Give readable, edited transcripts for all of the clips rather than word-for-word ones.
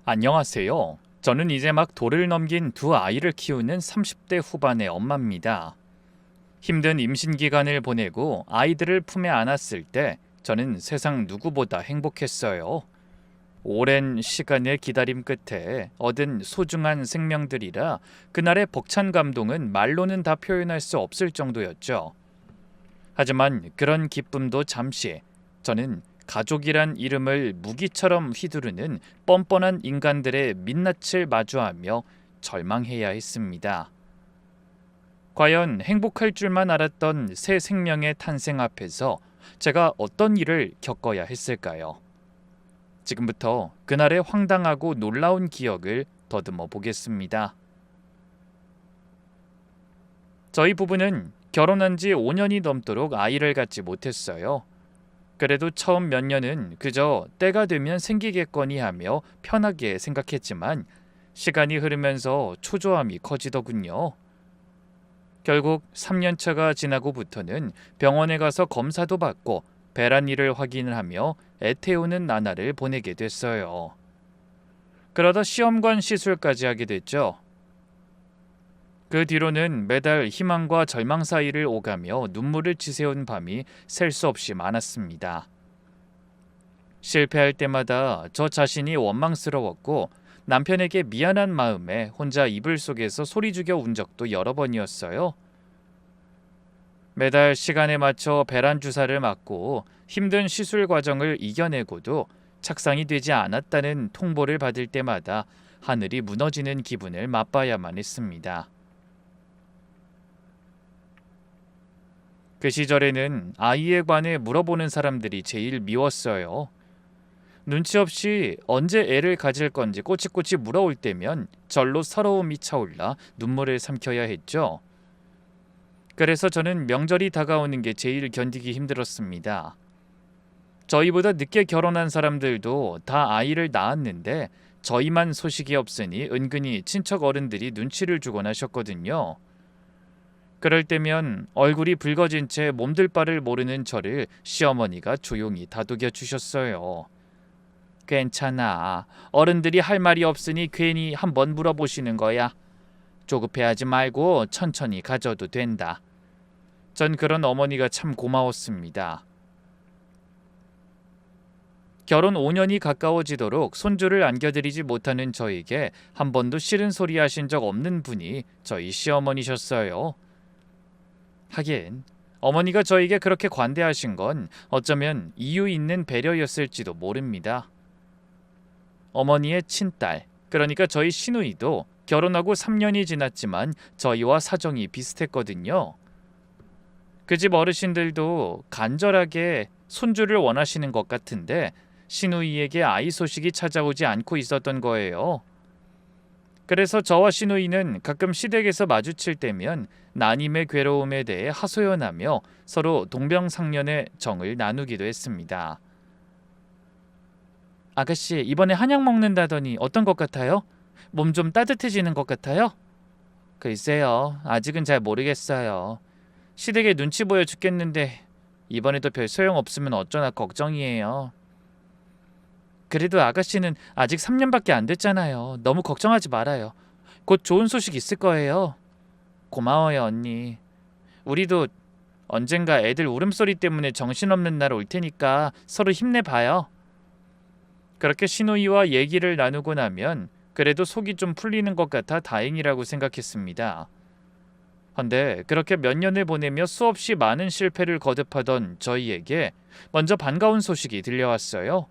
안녕하세요. 저는 이제 막 돌을 넘긴 두 아이를 키우는 30대 후반의 엄마입니다. 힘든 임신 기간을 보내고 아이들을 품에 안았을 때 저는 세상 누구보다 행복했어요. 오랜 시간의 기다림 끝에 얻은 소중한 생명들이라 그날의 벅찬 감동은 말로는 다 표현할 수 없을 정도였죠. 하지만 그런 기쁨도 잠시, 저는 가족이란 이름을 무기처럼 휘두르는 뻔뻔한 인간들의 민낯을 마주하며 절망해야 했습니다. 과연 행복할 줄만 알았던 새 생명의 탄생 앞에서 제가 어떤 일을 겪어야 했을까요? 지금부터 그날의 황당하고 놀라운 기억을 더듬어 보겠습니다. 저희 부부는 결혼한 지 5년이 넘도록 아이를 갖지 못했어요. 그래도 처음 몇 년은 그저 때가 되면 생기겠거니 하며 편하게 생각했지만 시간이 흐르면서 초조함이 커지더군요. 결국 3년차가 지나고부터는 병원에 가서 검사도 받고 배란일을 확인을 하며 애태우는 나날을 보내게 됐어요. 그러다 시험관 시술까지 하게 됐죠. 그 뒤로는 매달 희망과 절망 사이를 오가며 눈물을 지새운 밤이 셀 수 없이 많았습니다. 실패할 때마다 저 자신이 원망스러웠고 남편에게 미안한 마음에 혼자 이불 속에서 소리 죽여 운 적도 여러 번이었어요. 매달 시간에 맞춰 배란 주사를 맞고 힘든 시술 과정을 이겨내고도 착상이 되지 않았다는 통보를 받을 때마다 하늘이 무너지는 기분을 맛봐야만 했습니다. 그 시절에는 아이에 관해 물어보는 사람들이 제일 미웠어요. 눈치 없이 언제 애를 가질 건지 꼬치꼬치 물어올 때면 절로 서러움이 차올라 눈물을 삼켜야 했죠. 그래서 저는 명절이 다가오는 게 제일 견디기 힘들었습니다. 저희보다 늦게 결혼한 사람들도 다 아이를 낳았는데 저희만 소식이 없으니 은근히 친척 어른들이 눈치를 주곤 하셨거든요. 그럴 때면 얼굴이 붉어진 채 몸둘 바를 모르는 저를 시어머니가 조용히 다독여 주셨어요. 괜찮아. 어른들이 할 말이 없으니 괜히 한번 물어보시는 거야. 조급해하지 말고 천천히 가져도 된다. 전 그런 어머니가 참 고마웠습니다. 결혼 5년이 가까워지도록 손주를 안겨드리지 못하는 저에게 한 번도 싫은 소리 하신 적 없는 분이 저희 시어머니셨어요. 하긴 어머니가 저에게 그렇게 관대하신 건 어쩌면 이유 있는 배려였을지도 모릅니다. 어머니의 친딸, 그러니까 저희 시누이도 결혼하고 3년이 지났지만 저희와 사정이 비슷했거든요. 그 집 어르신들도 간절하게 손주를 원하시는 것 같은데 시누이에게 아이 소식이 찾아오지 않고 있었던 거예요. 그래서 저와 시누이는 가끔 시댁에서 마주칠 때면 난임의 괴로움에 대해 하소연하며 서로 동병상련의 정을 나누기도 했습니다. 아가씨, 이번에 한약 먹는다더니 어떤 것 같아요? 몸 좀 따뜻해지는 것 같아요? 글쎄요, 아직은 잘 모르겠어요. 시댁에 눈치 보여 죽겠는데 이번에도 별 소용없으면 어쩌나 걱정이에요. 그래도 아가씨는 아직 3년밖에 안 됐잖아요. 너무 걱정하지 말아요. 곧 좋은 소식 있을 거예요. 고마워요, 언니. 우리도 언젠가 애들 울음소리 때문에 정신없는 날 올 테니까 서로 힘내봐요. 그렇게 시누이와 얘기를 나누고 나면 그래도 속이 좀 풀리는 것 같아 다행이라고 생각했습니다. 헌데 그렇게 몇 년을 보내며 수없이 많은 실패를 거듭하던 저희에게 먼저 반가운 소식이 들려왔어요.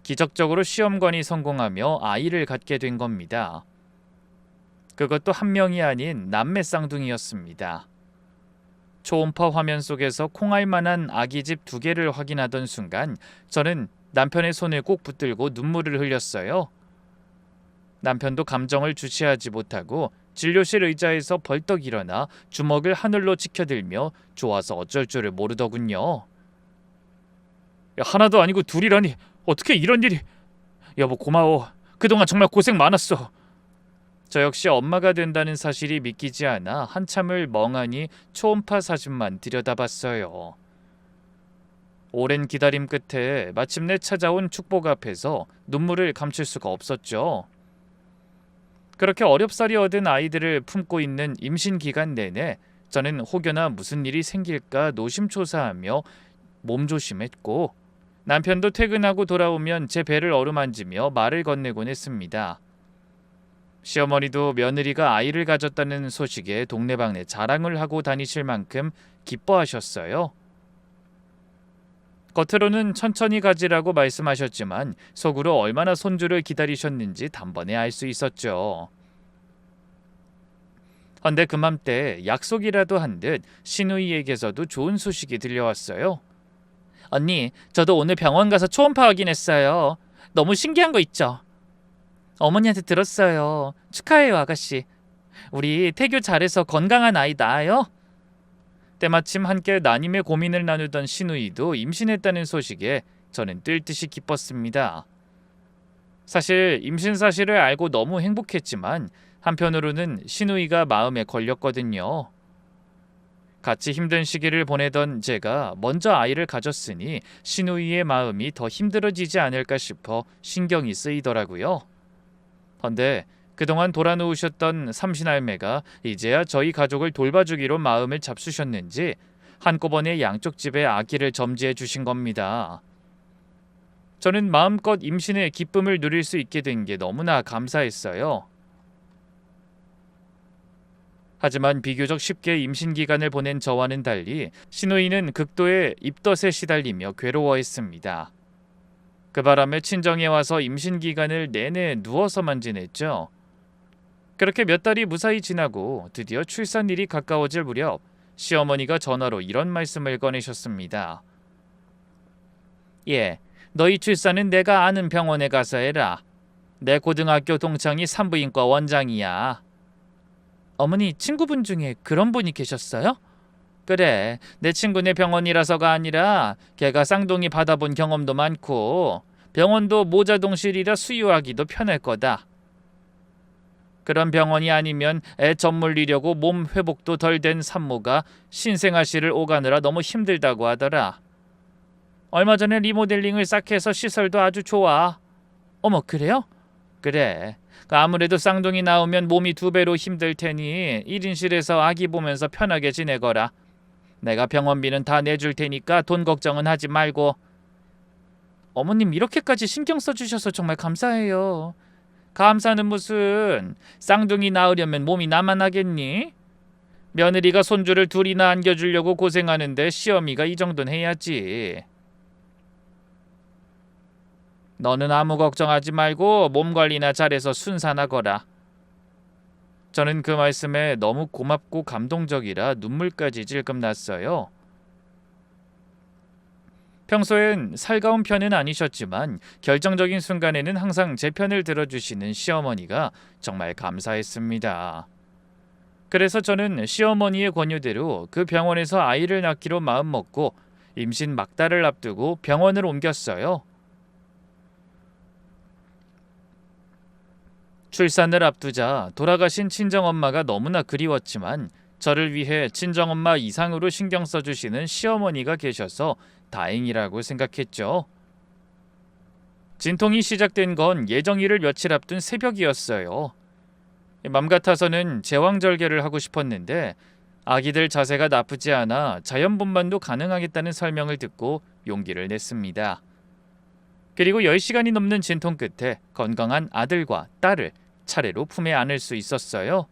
기적적으로 시험관이 성공하며 아이를 갖게 된 겁니다. 그것도 한 명이 아닌 남매 쌍둥이였습니다. 초음파 화면 속에서 콩알만한 아기집 2개를 확인하던 순간 저는 남편의 손을 꼭 붙들고 눈물을 흘렸어요. 남편도 감정을 주체하지 못하고 진료실 의자에서 벌떡 일어나 주먹을 하늘로 치켜들며 좋아서 어쩔 줄을 모르더군요. 야, 하나도 아니고 둘이라니 어떻게 이런 일이. 여보 고마워. 그동안 정말 고생 많았어. 저 역시 엄마가 된다는 사실이 믿기지 않아 한참을 멍하니 초음파 사진만 들여다봤어요. 오랜 기다림 끝에 마침내 찾아온 축복 앞에서 눈물을 감출 수가 없었죠. 그렇게 어렵사리 얻은 아이들을 품고 있는 임신 기간 내내 저는 혹여나 무슨 일이 생길까 노심초사하며 몸조심했고, 남편도 퇴근하고 돌아오면 제 배를 어루만지며 말을 건네곤 했습니다. 시어머니도 며느리가 아이를 가졌다는 소식에 동네방네 자랑을 하고 다니실 만큼 기뻐하셨어요. 겉으로는 천천히 가지라고 말씀하셨지만 속으로 얼마나 손주를 기다리셨는지 단번에 알 수 있었죠. 헌데 그맘때 약속이라도 한 듯 시누이에게서도 좋은 소식이 들려왔어요. 언니, 저도 오늘 병원 가서 초음파 확인했어요. 너무 신기한 거 있죠? 어머니한테 들었어요. 축하해요, 아가씨. 우리 태교 잘해서 건강한 아이 낳아요. 때마침 함께 난임의 고민을 나누던 시누이도 임신했다는 소식에 저는 뜰 듯이 기뻤습니다. 사실 임신 사실을 알고 너무 행복했지만 한편으로는 시누이가 마음에 걸렸거든요. 같이 힘든 시기를 보내던 제가 먼저 아이를 가졌으니 시누이의 마음이 더 힘들어지지 않을까 싶어 신경이 쓰이더라고요. 헌데 그동안 돌아놓으셨던 삼신할매가 이제야 저희 가족을 돌봐주기로 마음을 잡수셨는지 한꺼번에 양쪽 집에 아기를 점지해 주신 겁니다. 저는 마음껏 임신의 기쁨을 누릴 수 있게 된 게 너무나 감사했어요. 하지만 비교적 쉽게 임신 기간을 보낸 저와는 달리 시누이는 극도의 입덧에 시달리며 괴로워했습니다. 그 바람에 친정에 와서 임신 기간을 내내 누워서만 지냈죠. 그렇게 몇 달이 무사히 지나고 드디어 출산일이 가까워질 무렵 시어머니가 전화로 이런 말씀을 꺼내셨습니다. 예, 너희 출산은 내가 아는 병원에 가서 해라. 내 고등학교 동창이 산부인과 원장이야. 어머니, 친구분 중에 그런 분이 계셨어요? 그래, 내 친구네 병원이라서가 아니라 걔가 쌍둥이 받아본 경험도 많고 병원도 모자동실이라 수유하기도 편할 거다. 그런 병원이 아니면 애 젖물리려고 몸 회복도 덜 된 산모가 신생아실을 오가느라 너무 힘들다고 하더라. 얼마 전에 리모델링을 싹 해서 시설도 아주 좋아. 어머, 그래요? 그래. 아무래도 쌍둥이 나오면 몸이 2배로 힘들 테니 1인실에서 아기 보면서 편하게 지내거라. 내가 병원비는 다 내줄 테니까 돈 걱정은 하지 말고. 어머님, 이렇게까지 신경 써주셔서 정말 감사해요. 감사는 무슨, 쌍둥이 낳으려면 몸이 나만 하겠니? 며느리가 손주를 둘이나 안겨주려고 고생하는데 시어미가 이 정도는 해야지. 너는 아무 걱정하지 말고 몸 관리나 잘해서 순산하거라. 저는 그 말씀에 너무 고맙고 감동적이라 눈물까지 질끔 났어요. 평소엔 살가운 편은 아니셨지만 결정적인 순간에는 항상 제 편을 들어주시는 시어머니가 정말 감사했습니다. 그래서 저는 시어머니의 권유대로 그 병원에서 아이를 낳기로 마음먹고 임신 막달을 앞두고 병원을 옮겼어요. 출산을 앞두자 돌아가신 친정엄마가 너무나 그리웠지만 저를 위해 친정엄마 이상으로 신경 써주시는 시어머니가 계셔서 다행이라고 생각했죠. 진통이 시작된 건 예정일을 며칠 앞둔 새벽이었어요. 맘 같아서는 제왕절개를 하고 싶었는데 아기들 자세가 나쁘지 않아 자연분만도 가능하겠다는 설명을 듣고 용기를 냈습니다. 그리고 10시간이 넘는 진통 끝에 건강한 아들과 딸을 차례로 품에 안을 수 있었어요.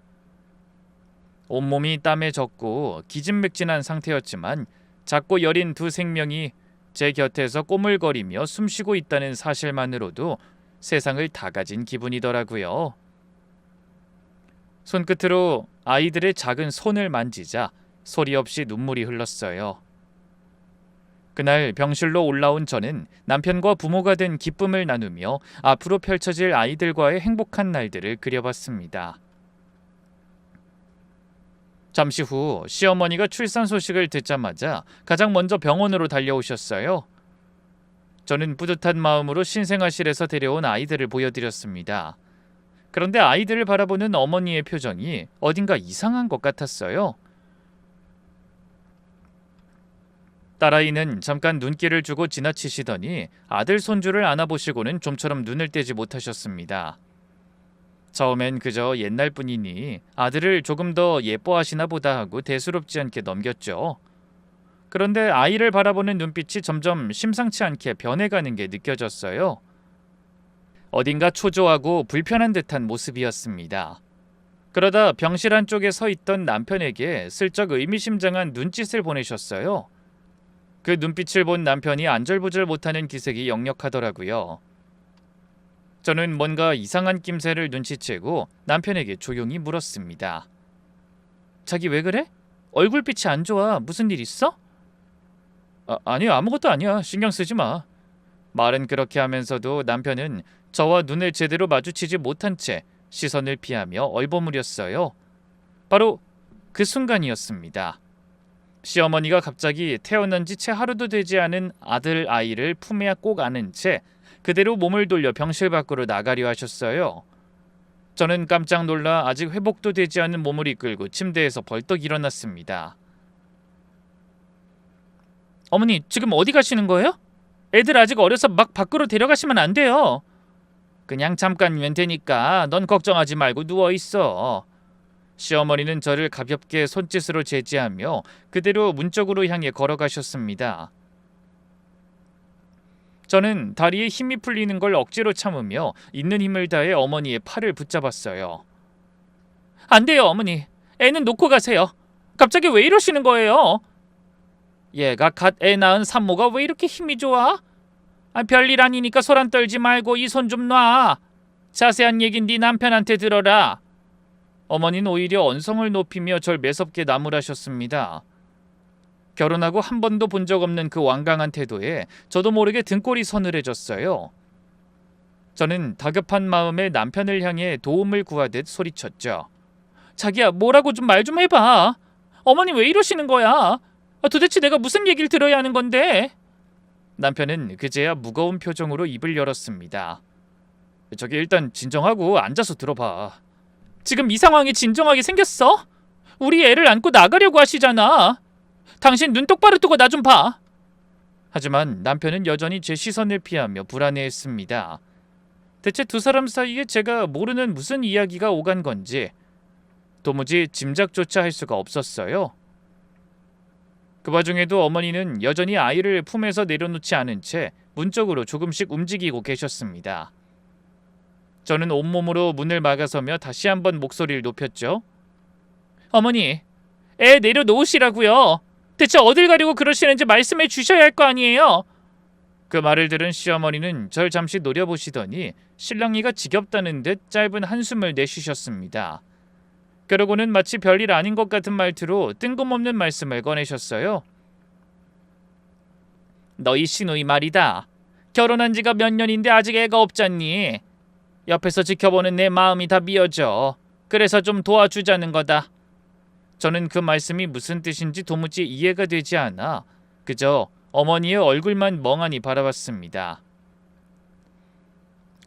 온몸이 땀에 젖고 기진맥진한 상태였지만 작고 여린 두 생명이 제 곁에서 꼬물거리며 숨쉬고 있다는 사실만으로도 세상을 다 가진 기분이더라고요. 손끝으로 아이들의 작은 손을 만지자 소리 없이 눈물이 흘렀어요. 그날 병실로 올라온 저는 남편과 부모가 된 기쁨을 나누며 앞으로 펼쳐질 아이들과의 행복한 날들을 그려봤습니다. 잠시 후 시어머니가 출산 소식을 듣자마자 가장 먼저 병원으로 달려오셨어요. 저는 뿌듯한 마음으로 신생아실에서 데려온 아이들을 보여드렸습니다. 그런데 아이들을 바라보는 어머니의 표정이 어딘가 이상한 것 같았어요. 딸아이는 잠깐 눈길을 주고 지나치시더니 아들 손주를 안아보시고는 좀처럼 눈을 떼지 못하셨습니다. 처음엔 그저 옛날 뿐이니 아들을 조금 더 예뻐하시나 보다 하고 대수롭지 않게 넘겼죠. 그런데 아이를 바라보는 눈빛이 점점 심상치 않게 변해가는 게 느껴졌어요. 어딘가 초조하고 불편한 듯한 모습이었습니다. 그러다 병실 한쪽에 서 있던 남편에게 슬쩍 의미심장한 눈짓을 보내셨어요. 그 눈빛을 본 남편이 안절부절 못하는 기색이 역력하더라고요. 저는 뭔가 이상한 낌새를 눈치채고 남편에게 조용히 물었습니다. 자기 왜 그래? 얼굴빛이 안 좋아. 무슨 일 있어? 아니야, 아무것도 아니야. 신경 쓰지 마. 말은 그렇게 하면서도 남편은 저와 눈을 제대로 마주치지 못한 채 시선을 피하며 얼버무렸어요. 바로 그 순간이었습니다. 시어머니가 갑자기 태어난 지 채 하루도 되지 않은 아들 아이를 품에 꼭 안은 채 그대로 몸을 돌려 병실 밖으로 나가려 하셨어요. 저는 깜짝 놀라 아직 회복도 되지 않은 몸을 이끌고 침대에서 벌떡 일어났습니다. 어머니, 지금 어디 가시는 거예요? 애들 아직 어려서 막 밖으로 데려가시면 안 돼요. 그냥 잠깐이면 되니까 넌 걱정하지 말고 누워있어. 시어머니는 저를 가볍게 손짓으로 제지하며 그대로 문 쪽으로 향해 걸어가셨습니다. 저는 다리에 힘이 풀리는 걸 억지로 참으며 있는 힘을 다해 어머니의 팔을 붙잡았어요. 안 돼요, 어머니. 애는 놓고 가세요. 갑자기 왜 이러시는 거예요? 얘가 갓 애 낳은 산모가 왜 이렇게 힘이 좋아? 별일 아니니까 소란 떨지 말고 이 손 좀 놔. 자세한 얘긴 네 남편한테 들어라. 어머니는 오히려 언성을 높이며 절 매섭게 나무라셨습니다. 결혼하고 한 번도 본 적 없는 그 완강한 태도에 저도 모르게 등골이 서늘해졌어요. 저는 다급한 마음에 남편을 향해 도움을 구하듯 소리쳤죠. 자기야, 뭐라고 좀 말 좀 해봐. 어머니 왜 이러시는 거야? 도대체 내가 무슨 얘기를 들어야 하는 건데? 남편은 그제야 무거운 표정으로 입을 열었습니다. 저기 일단 진정하고 앉아서 들어봐. 지금 이 상황이 진정하게 생겼어? 우리 애를 안고 나가려고 하시잖아. 당신 눈 똑바로 뜨고 나 좀 봐. 하지만 남편은 여전히 제 시선을 피하며 불안해했습니다. 대체 두 사람 사이에 제가 모르는 무슨 이야기가 오간 건지 도무지 짐작조차 할 수가 없었어요. 그 와중에도 어머니는 여전히 아이를 품에서 내려놓지 않은 채 문 쪽으로 조금씩 움직이고 계셨습니다. 저는 온몸으로 문을 막아서며 다시 한번 목소리를 높였죠. 어머니, 애 내려놓으시라고요. 대체 어딜 가려고 그러시는지 말씀해 주셔야 할 거 아니에요. 그 말을 들은 시어머니는 절 잠시 노려보시더니 실랑이가 지겹다는 듯 짧은 한숨을 내쉬셨습니다. 그러고는 마치 별일 아닌 것 같은 말투로 뜬금없는 말씀을 꺼내셨어요. 너희 시누이 말이다. 결혼한 지가 몇 년인데 아직 애가 없잖니. 옆에서 지켜보는 내 마음이 다 미어져. 그래서 좀 도와주자는 거다. 저는 그 말씀이 무슨 뜻인지 도무지 이해가 되지 않아 그저 어머니의 얼굴만 멍하니 바라봤습니다.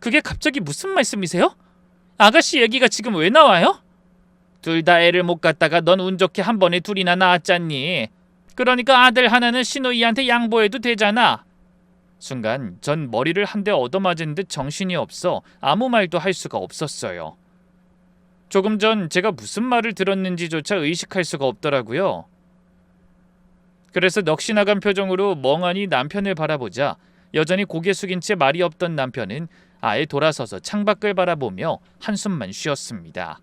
그게 갑자기 무슨 말씀이세요? 아가씨 얘기가 지금 왜 나와요? 둘 다 애를 못 갖다가 넌 운 좋게 한 번에 둘이나 낳았잖니. 그러니까 아들 하나는 시누이한테 양보해도 되잖아. 순간 전 머리를 한 대 얻어맞은 듯 정신이 없어 아무 말도 할 수가 없었어요. 조금 전 제가 무슨 말을 들었는지조차 의식할 수가 없더라고요. 그래서 넋이 나간 표정으로 멍하니 남편을 바라보자 여전히 고개 숙인 채 말이 없던 남편은 아예 돌아서서 창밖을 바라보며 한숨만 쉬었습니다.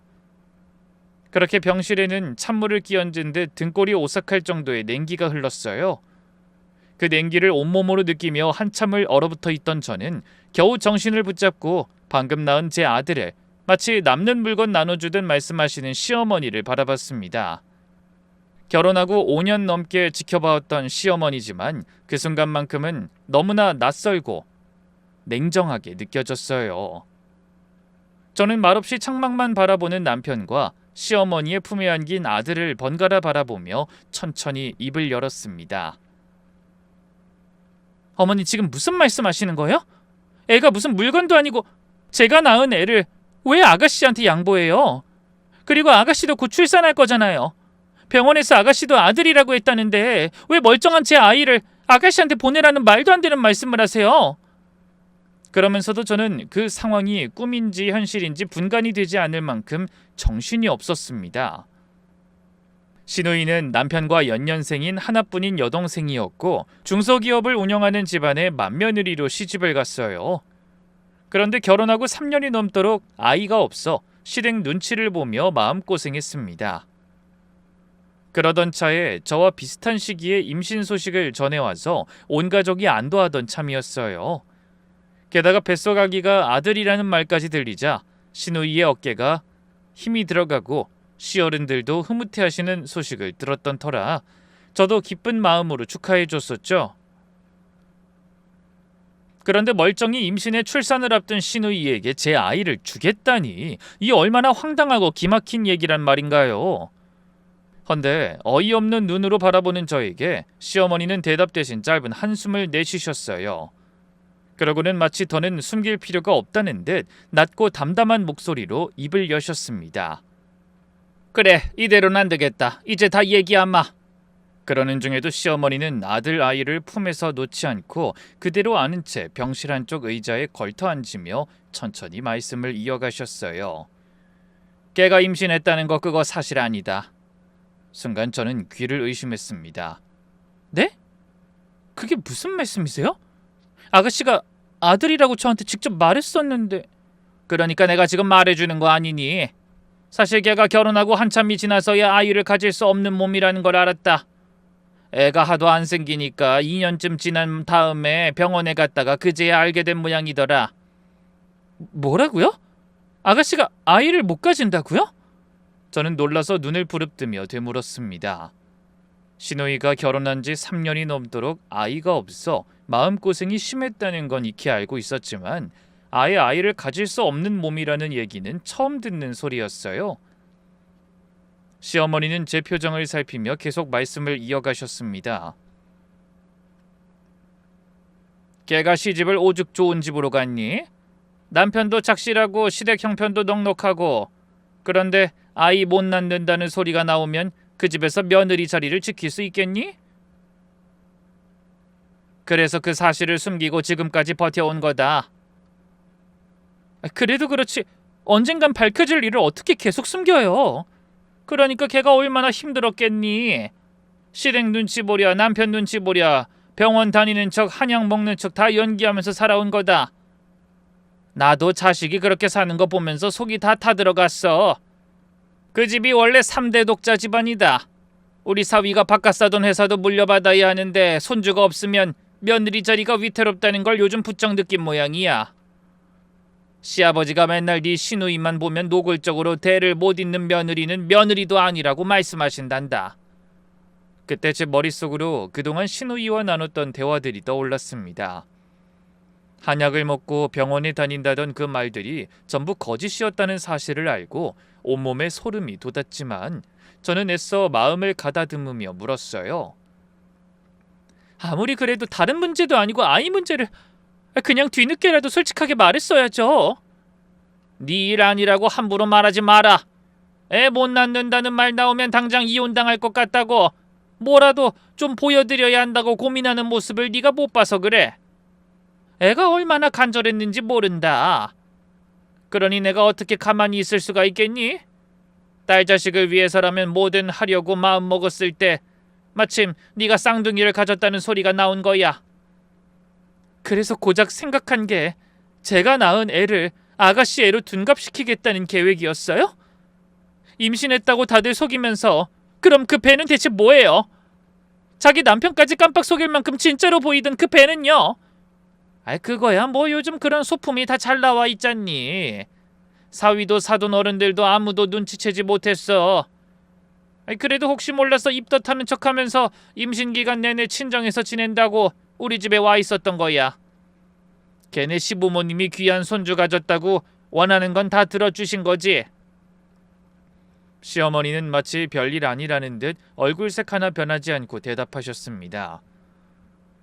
그렇게 병실에는 찬물을 끼얹은 듯 등골이 오싹할 정도의 냉기가 흘렀어요. 그 냉기를 온몸으로 느끼며 한참을 얼어붙어 있던 저는 겨우 정신을 붙잡고 방금 낳은 제 아들을 마치 남는 물건 나눠주듯 말씀하시는 시어머니를 바라봤습니다. 결혼하고 5년 넘게 지켜봐왔던 시어머니지만 그 순간만큼은 너무나 낯설고 냉정하게 느껴졌어요. 저는 말없이 창밖만 바라보는 남편과 시어머니의 품에 안긴 아들을 번갈아 바라보며 천천히 입을 열었습니다. 어머니 지금 무슨 말씀하시는 거예요? 애가 무슨 물건도 아니고 제가 낳은 애를 왜 아가씨한테 양보해요? 그리고 아가씨도 곧 출산할 거잖아요. 병원에서 아가씨도 아들이라고 했다는데 왜 멀쩡한 제 아이를 아가씨한테 보내라는 말도 안 되는 말씀을 하세요? 그러면서도 저는 그 상황이 꿈인지 현실인지 분간이 되지 않을 만큼 정신이 없었습니다. 신우이는 남편과 연년생인 하나뿐인 여동생이었고 중소기업을 운영하는 집안의 맏며느리로 시집을 갔어요. 그런데 결혼하고 3년이 넘도록 아이가 없어 시댁 눈치를 보며 마음고생했습니다. 그러던 차에 저와 비슷한 시기에 임신 소식을 전해와서 온 가족이 안도하던 참이었어요. 게다가 뱃속 아기가 아들이라는 말까지 들리자 신우이의 어깨가 힘이 들어가고 시어른들도 흐뭇해하시는 소식을 들었던 터라 저도 기쁜 마음으로 축하해줬었죠. 그런데 멀쩡히 임신에 출산을 앞둔 신우이에게 제 아이를 주겠다니, 이 얼마나 황당하고 기막힌 얘기란 말인가요. 헌데 어이없는 눈으로 바라보는 저에게 시어머니는 대답 대신 짧은 한숨을 내쉬셨어요. 그러고는 마치 더는 숨길 필요가 없다는 듯 낮고 담담한 목소리로 입을 여셨습니다. 그래, 이대로는 안 되겠다. 이제 다 얘기하마. 그러는 중에도 시어머니는 아들 아이를 품에서 놓지 않고 그대로 안은 채 병실 한쪽 의자에 걸터 앉으며 천천히 말씀을 이어가셨어요. 걔가 임신했다는 거 그거 사실 아니다. 순간 저는 귀를 의심했습니다. 네? 그게 무슨 말씀이세요? 아가씨가 아들이라고 저한테 직접 말했었는데. 그러니까 내가 지금 말해주는 거 아니니? 사실 걔가 결혼하고 한참이 지나서야 아이를 가질 수 없는 몸이라는 걸 알았다. 애가 하도 안 생기니까 2년쯤 지난 다음에 병원에 갔다가 그제야 알게 된 모양이더라. 뭐라고요? 아가씨가 아이를 못 가진다고요? 저는 놀라서 눈을 부릅뜨며 되물었습니다. 신우이가 결혼한 지 3년이 넘도록 아이가 없어 마음고생이 심했다는 건 익히 알고 있었지만 아예 아이를 가질 수 없는 몸이라는 얘기는 처음 듣는 소리였어요. 시어머니는 제 표정을 살피며 계속 말씀을 이어가셨습니다. 걔가 시집을 오죽 좋은 집으로 갔니? 남편도 착실하고 시댁 형편도 넉넉하고, 그런데 아이 못 낳는다는 소리가 나오면 그 집에서 며느리 자리를 지킬 수 있겠니? 그래서 그 사실을 숨기고 지금까지 버텨온 거다. 그래도 그렇지 언젠간 밝혀질 일을 어떻게 계속 숨겨요? 그러니까 걔가 얼마나 힘들었겠니? 시댁 눈치 보랴 남편 눈치 보랴 병원 다니는 척 한약 먹는 척 다 연기하면서 살아온 거다. 나도 자식이 그렇게 사는 거 보면서 속이 다 타들어갔어. 그 집이 원래 3대 독자 집안이다. 우리 사위가 바깥 사돈 회사도 물려받아야 하는데 손주가 없으면 며느리 자리가 위태롭다는 걸 요즘 부쩍 느낀 모양이야. 시아버지가 맨날 네 시누이만 보면 노골적으로 대를 못 잇는 며느리는 며느리도 아니라고 말씀하신단다. 그때 제 머릿속으로 그동안 시누이와 나눴던 대화들이 떠올랐습니다. 한약을 먹고 병원에 다닌다던 그 말들이 전부 거짓이었다는 사실을 알고 온몸에 소름이 돋았지만 저는 애써 마음을 가다듬으며 물었어요. 아무리 그래도 다른 문제도 아니고 아이 문제를 그냥 뒤늦게라도 솔직하게 말했어야죠. 네 일 아니라고 함부로 말하지 마라. 애 못 낳는다는 말 나오면 당장 이혼당할 것 같다고, 뭐라도 좀 보여드려야 한다고 고민하는 모습을 네가 못 봐서 그래. 애가 얼마나 간절했는지 모른다. 그러니 내가 어떻게 가만히 있을 수가 있겠니? 딸 자식을 위해서라면 뭐든 하려고 마음먹었을 때 마침 네가 쌍둥이를 가졌다는 소리가 나온 거야. 그래서 고작 생각한 게 제가 낳은 애를 아가씨 애로 둔갑시키겠다는 계획이었어요? 임신했다고 다들 속이면서 그럼 그 배는 대체 뭐예요? 자기 남편까지 깜빡 속일 만큼 진짜로 보이던 그 배는요? 그거야 뭐 요즘 그런 소품이 다 잘 나와 있잖니. 사위도 사돈 어른들도 아무도 눈치채지 못했어. 그래도 혹시 몰라서 입덧하는 척하면서 임신기간 내내 친정에서 지낸다고 우리 집에 와 있었던 거야. 걔네 시부모님이 귀한 손주 가졌다고 원하는 건 다 들어주신 거지. 시어머니는 마치 별일 아니라는 듯 얼굴색 하나 변하지 않고 대답하셨습니다.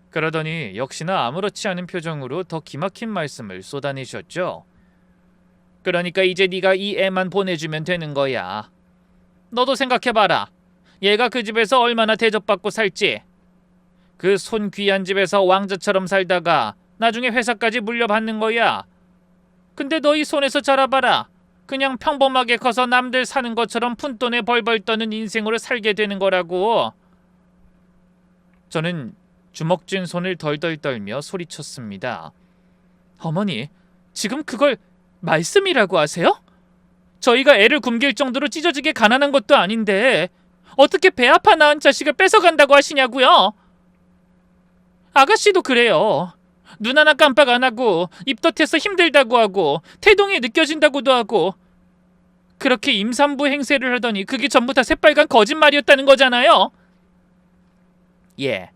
그러더니 역시나 아무렇지 않은 표정으로 더 기막힌 말씀을 쏟아내셨죠. 그러니까 이제 네가 이 애만 보내주면 되는 거야. 너도 생각해봐라. 얘가 그 집에서 얼마나 대접받고 살지. 그 손 귀한 집에서 왕자처럼 살다가 나중에 회사까지 물려받는 거야. 근데 너희 손에서 자라봐라. 그냥 평범하게 커서 남들 사는 것처럼 푼돈에 벌벌 떠는 인생으로 살게 되는 거라고. 저는 주먹 쥔 손을 덜덜 떨며 소리쳤습니다. 어머니, 지금 그걸 말씀이라고 하세요? 저희가 애를 굶길 정도로 찢어지게 가난한 것도 아닌데 어떻게 배 아파 낳은 자식을 뺏어간다고 하시냐고요? 아가씨도 그래요. 눈 하나 깜빡 안 하고 입덧해서 힘들다고 하고 태동이 느껴진다고도 하고 그렇게 임산부 행세를 하더니 그게 전부 다 새빨간 거짓말이었다는 거잖아요. 예.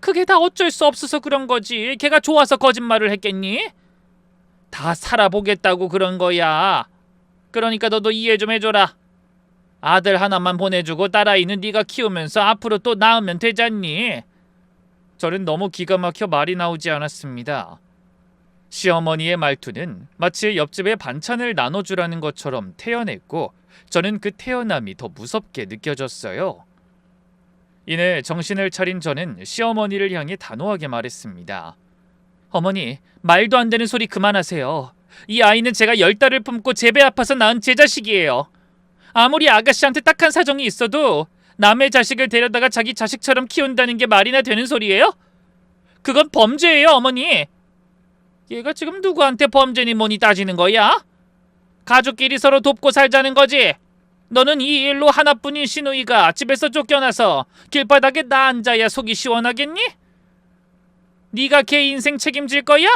그게 다 어쩔 수 없어서 그런 거지. 걔가 좋아서 거짓말을 했겠니? 다 살아보겠다고 그런 거야. 그러니까 너도 이해 좀 해줘라. 아들 하나만 보내주고 딸아이는 네가 키우면서 앞으로 또 낳으면 되잖니. 저는 너무 기가 막혀 말이 나오지 않았습니다. 시어머니의 말투는 마치 옆집에 반찬을 나눠주라는 것처럼 태연했고 저는 그 태연함이 더 무섭게 느껴졌어요. 이내 정신을 차린 저는 시어머니를 향해 단호하게 말했습니다. 어머니, 말도 안 되는 소리 그만하세요. 이 아이는 제가 10달을 품고 제 배 아파서 낳은 제 자식이에요. 아무리 아가씨한테 딱한 사정이 있어도 남의 자식을 데려다가 자기 자식처럼 키운다는 게 말이나 되는 소리예요? 그건 범죄예요, 어머니. 얘가 지금 누구한테 범죄니 뭐니 따지는 거야? 가족끼리 서로 돕고 살자는 거지. 너는 이 일로 하나뿐인 시누이가 집에서 쫓겨나서 길바닥에 나 앉아야 속이 시원하겠니? 네가 걔 인생 책임질 거야?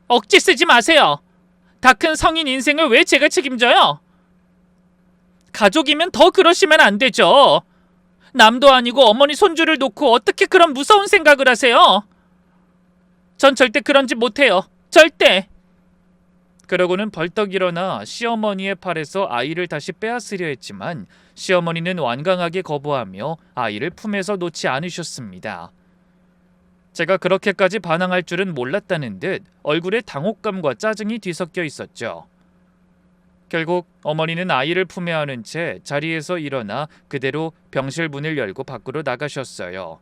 억지 쓰지 마세요. 다 큰 성인 인생을 왜 제가 책임져요? 가족이면 더 그러시면 안 되죠. 남도 아니고 어머니 손주를 놓고 어떻게 그런 무서운 생각을 하세요? 전 절대 그런 짓 못해요. 절대. 그러고는 벌떡 일어나 시어머니의 팔에서 아이를 다시 빼앗으려 했지만 시어머니는 완강하게 거부하며 아이를 품에서 놓지 않으셨습니다. 제가 그렇게까지 반항할 줄은 몰랐다는 듯 얼굴에 당혹감과 짜증이 뒤섞여 있었죠. 결국 어머니는 아이를 품에 안은 채 자리에서 일어나 그대로 병실 문을 열고 밖으로 나가셨어요.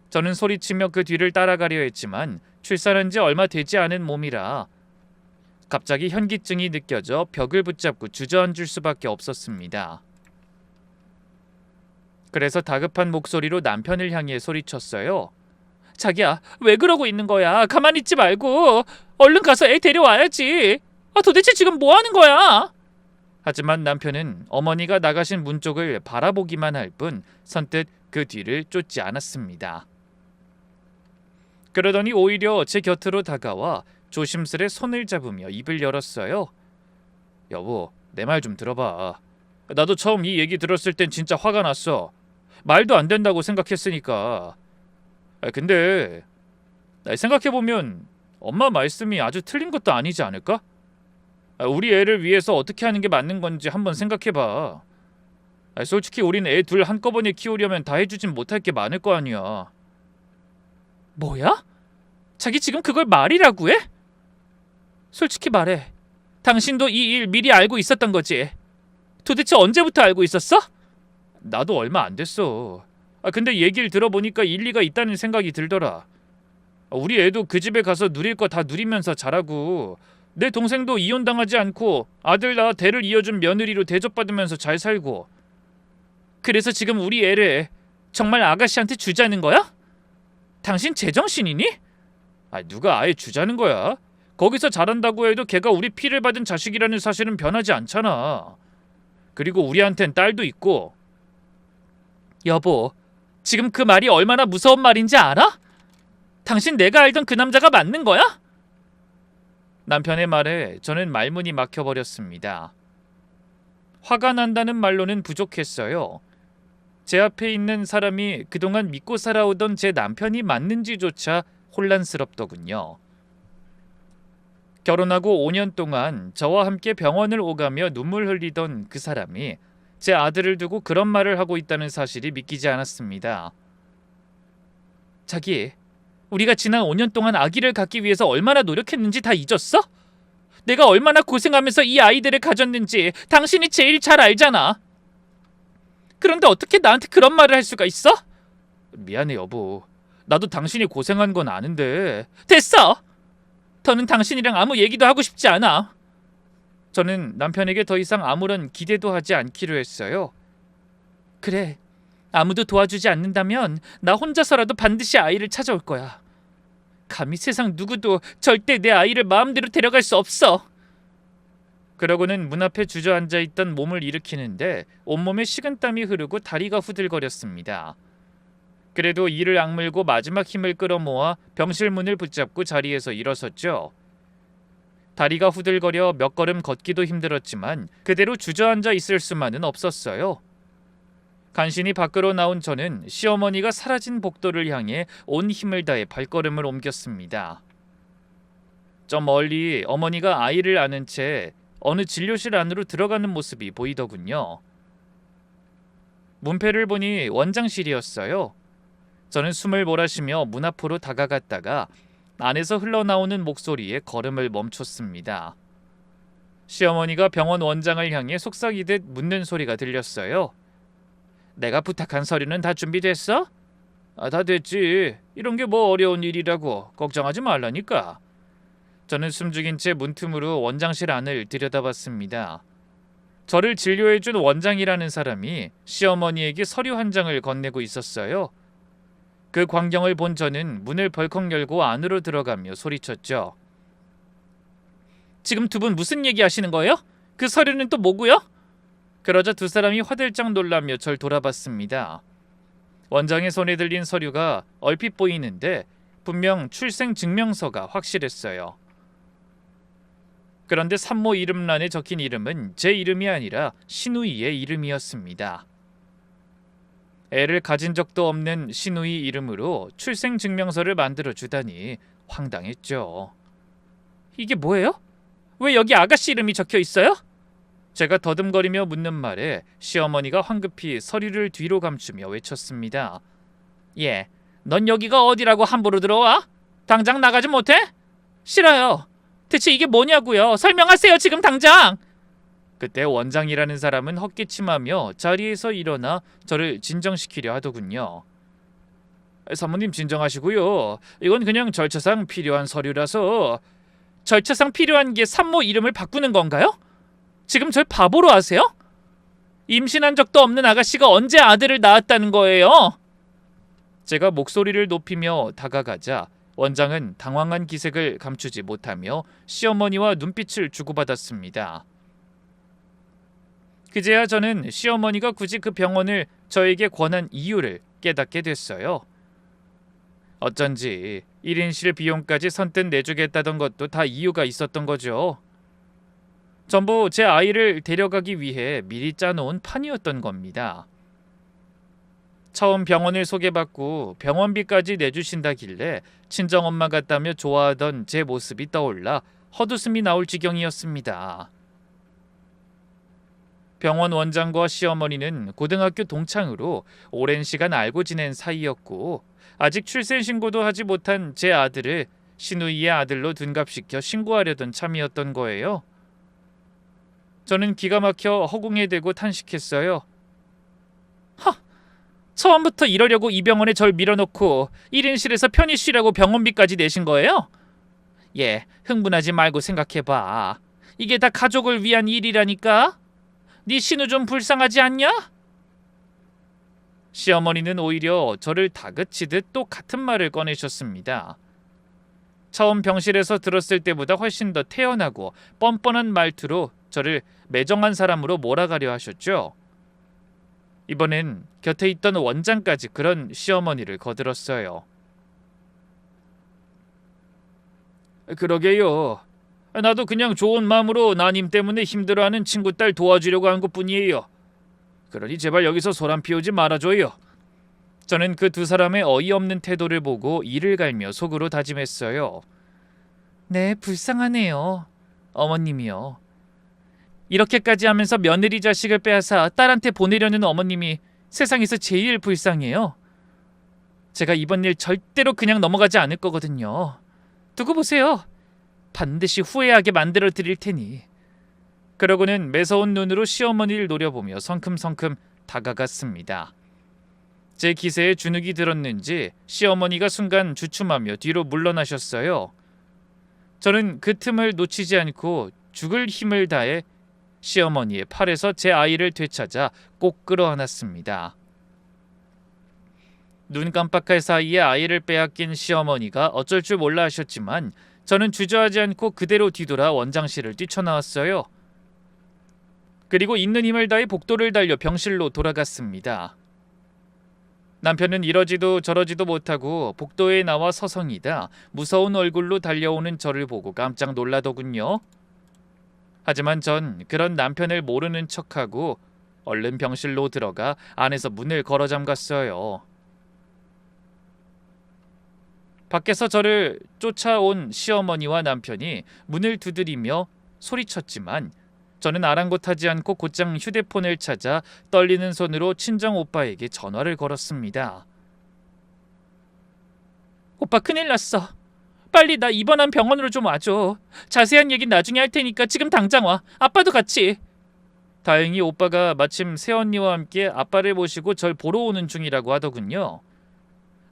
저는 소리치며 그 뒤를 따라가려 했지만 출산한 지 얼마 되지 않은 몸이라 갑자기 현기증이 느껴져 벽을 붙잡고 주저앉을 수밖에 없었습니다. 그래서 다급한 목소리로 남편을 향해 소리쳤어요. 자기야, 왜 그러고 있는 거야? 가만히 있지 말고 얼른 가서 애 데려와야지. 도대체 지금 뭐 하는 거야? 하지만 남편은 어머니가 나가신 문 쪽을 바라보기만 할 뿐 선뜻 그 뒤를 쫓지 않았습니다. 그러더니 오히려 제 곁으로 다가와 조심스레 손을 잡으며 입을 열었어요. 여보, 내 말 좀 들어봐. 나도 처음 이 얘기 들었을 땐 진짜 화가 났어. 말도 안 된다고 생각했으니까. 근데 생각해보면 엄마 말씀이 아주 틀린 것도 아니지 않을까? 우리 애를 위해서 어떻게 하는 게 맞는 건지 한번 생각해봐. 솔직히 우린 애 둘 한꺼번에 키우려면 다 해주진 못할 게 많을 거 아니야. 뭐야? 자기 지금 그걸 말이라고 해? 솔직히 말해. 당신도 이 일 미리 알고 있었던 거지? 도대체 언제부터 알고 있었어? 나도 얼마 안 됐어. 근데 얘기를 들어보니까 일리가 있다는 생각이 들더라. 우리 애도 그 집에 가서 누릴 거 다 누리면서 자라고 내 동생도 이혼당하지 않고 아들 낳아 대를 이어준 며느리로 대접받으면서 잘 살고 그래서 지금 우리 애를 정말 아가씨한테 주자는 거야? 당신 제정신이니? 누가 아예 주자는 거야? 거기서 자란다고 해도 걔가 우리 피를 받은 자식이라는 사실은 변하지 않잖아. 그리고 우리한텐 딸도 있고. 여보, 지금 그 말이 얼마나 무서운 말인지 알아? 당신 내가 알던 그 남자가 맞는 거야? 남편의 말에 저는 말문이 막혀버렸습니다. 화가 난다는 말로는 부족했어요. 제 앞에 있는 사람이 그동안 믿고 살아오던 제 남편이 맞는지조차 혼란스럽더군요. 결혼하고 5년 동안 저와 함께 병원을 오가며 눈물 흘리던 그 사람이 제 아들을 두고 그런 말을 하고 있다는 사실이 믿기지 않았습니다. 자기, 우리가 지난 5년 동안 아기를 갖기 위해서 얼마나 노력했는지 다 잊었어? 내가 얼마나 고생하면서 이 아이들을 가졌는지 당신이 제일 잘 알잖아. 그런데 어떻게 나한테 그런 말을 할 수가 있어? 미안해 여보. 나도 당신이 고생한 건 아는데. 됐어! 더는 당신이랑 아무 얘기도 하고 싶지 않아. 저는 남편에게 더 이상 아무런 기대도 하지 않기로 했어요. 그래, 아무도 도와주지 않는다면 나 혼자서라도 반드시 아이를 찾아올 거야. 감히 세상 누구도 절대 내 아이를 마음대로 데려갈 수 없어. 그러고는 문 앞에 주저앉아 있던 몸을 일으키는데 온몸에 식은땀이 흐르고 다리가 후들거렸습니다. 그래도 이를 악물고 마지막 힘을 끌어모아 병실 문을 붙잡고 자리에서 일어섰죠. 다리가 후들거려 몇 걸음 걷기도 힘들었지만 그대로 주저앉아 있을 수만은 없었어요. 간신히 밖으로 나온 저는 시어머니가 사라진 복도를 향해 온 힘을 다해 발걸음을 옮겼습니다. 저 멀리 어머니가 아이를 안은 채 어느 진료실 안으로 들어가는 모습이 보이더군요. 문패를 보니 원장실이었어요. 저는 숨을 몰아쉬며 문 앞으로 다가갔다가 안에서 흘러나오는 목소리에 걸음을 멈췄습니다. 시어머니가 병원 원장을 향해 속삭이듯 묻는 소리가 들렸어요. 내가 부탁한 서류는 다 준비됐어? 다 됐지. 이런 게 뭐 어려운 일이라고. 걱정하지 말라니까. 저는 숨죽인 채 문틈으로 원장실 안을 들여다봤습니다. 저를 진료해준 원장이라는 사람이 시어머니에게 서류 한 장을 건네고 있었어요. 그 광경을 본 저는 문을 벌컥 열고 안으로 들어가며 소리쳤죠. 지금 두 분 무슨 얘기하시는 거예요? 그 서류는 또 뭐고요? 그러자 두 사람이 화들짝 놀라며 절 돌아봤습니다. 원장의 손에 들린 서류가 얼핏 보이는데 분명 출생 증명서가 확실했어요. 그런데 산모 이름란에 적힌 이름은 제 이름이 아니라 신우이의 이름이었습니다. 애를 가진 적도 없는 신우이 이름으로 출생 증명서를 만들어 주다니 황당했죠. 이게 뭐예요? 왜 여기 아가씨 이름이 적혀 있어요? 제가 더듬거리며 묻는 말에 시어머니가 황급히 서류를 뒤로 감추며 외쳤습니다. 예, 넌 여기가 어디라고 함부로 들어와? 당장 나가지 못해? 싫어요. 대체 이게 뭐냐고요? 설명하세요 지금 당장! 그때 원장이라는 사람은 헛기침하며 자리에서 일어나 저를 진정시키려 하더군요. 사모님 진정하시고요. 이건 그냥 절차상 필요한 서류라서. 절차상 필요한 게 산모 이름을 바꾸는 건가요? 지금 절 바보로 아세요? 임신한 적도 없는 아가씨가 언제 아들을 낳았다는 거예요? 제가 목소리를 높이며 다가가자 원장은 당황한 기색을 감추지 못하며 시어머니와 눈빛을 주고받았습니다. 그제야 저는 시어머니가 굳이 그 병원을 저에게 권한 이유를 깨닫게 됐어요. 어쩐지 1인실 비용까지 선뜻 내주겠다던 것도 다 이유가 있었던 거죠. 전부 제 아이를 데려가기 위해 미리 짜놓은 판이었던 겁니다. 처음 병원을 소개받고 병원비까지 내주신다길래 친정엄마 같다며 좋아하던 제 모습이 떠올라 헛웃음이 나올 지경이었습니다. 병원 원장과 시어머니는 고등학교 동창으로 오랜 시간 알고 지낸 사이였고 아직 출생신고도 하지 못한 제 아들을 신우이의 아들로 둔갑시켜 신고하려던 참이었던 거예요. 저는 기가 막혀 허공에 대고 탄식했어요. 처음부터 이러려고 이 병원에 절 밀어넣고 1인실에서 편히 쉬라고 병원비까지 내신 거예요? 예, 흥분하지 말고 생각해봐. 이게 다 가족을 위한 일이라니까? 네 신우 좀 불쌍하지 않냐? 시어머니는 오히려 저를 다그치듯 또 같은 말을 꺼내셨습니다. 처음 병실에서 들었을 때보다 훨씬 더 태연하고 뻔뻔한 말투로 저를 매정한 사람으로 몰아가려 하셨죠. 이번엔 곁에 있던 원장까지 그런 시어머니를 거들었어요. 그러게요. 나도 그냥 좋은 마음으로 나님 때문에 힘들어하는 친구 딸 도와주려고 한 것뿐이에요. 그러니 제발 여기서 소란 피우지 말아줘요. 저는 그 두 사람의 어이없는 태도를 보고 이를 갈며 속으로 다짐했어요. 네, 불쌍하네요. 어머님이요. 이렇게까지 하면서 며느리 자식을 빼앗아 딸한테 보내려는 어머님이 세상에서 제일 불쌍해요. 제가 이번 일 절대로 그냥 넘어가지 않을 거거든요. 두고 보세요. 반드시 후회하게 만들어 드릴 테니. 그러고는 매서운 눈으로 시어머니를 노려보며 성큼성큼 다가갔습니다. 제 기세에 주눅이 들었는지 시어머니가 순간 주춤하며 뒤로 물러나셨어요. 저는 그 틈을 놓치지 않고 죽을 힘을 다해 시어머니의 팔에서 제 아이를 되찾아 꼭 끌어안았습니다. 눈 깜빡할 사이에 아이를 빼앗긴 시어머니가 어쩔 줄 몰라 하셨지만 저는 주저하지 않고 그대로 뒤돌아 원장실을 뛰쳐나왔어요. 그리고 있는 힘을 다해 복도를 달려 병실로 돌아갔습니다. 남편은 이러지도 저러지도 못하고 복도에 나와 서성이다 무서운 얼굴로 달려오는 저를 보고 깜짝 놀라더군요. 하지만 전 그런 남편을 모르는 척하고 얼른 병실로 들어가 안에서 문을 걸어 잠갔어요. 밖에서 저를 쫓아온 시어머니와 남편이 문을 두드리며 소리쳤지만 저는 아랑곳하지 않고 곧장 휴대폰을 찾아 떨리는 손으로 친정 오빠에게 전화를 걸었습니다. 오빠 큰일 났어. 빨리 나 입원한 병원으로 좀 와줘. 자세한 얘기는 나중에 할 테니까 지금 당장 와. 아빠도 같이. 다행히 오빠가 마침 새언니와 함께 아빠를 모시고 절 보러 오는 중이라고 하더군요.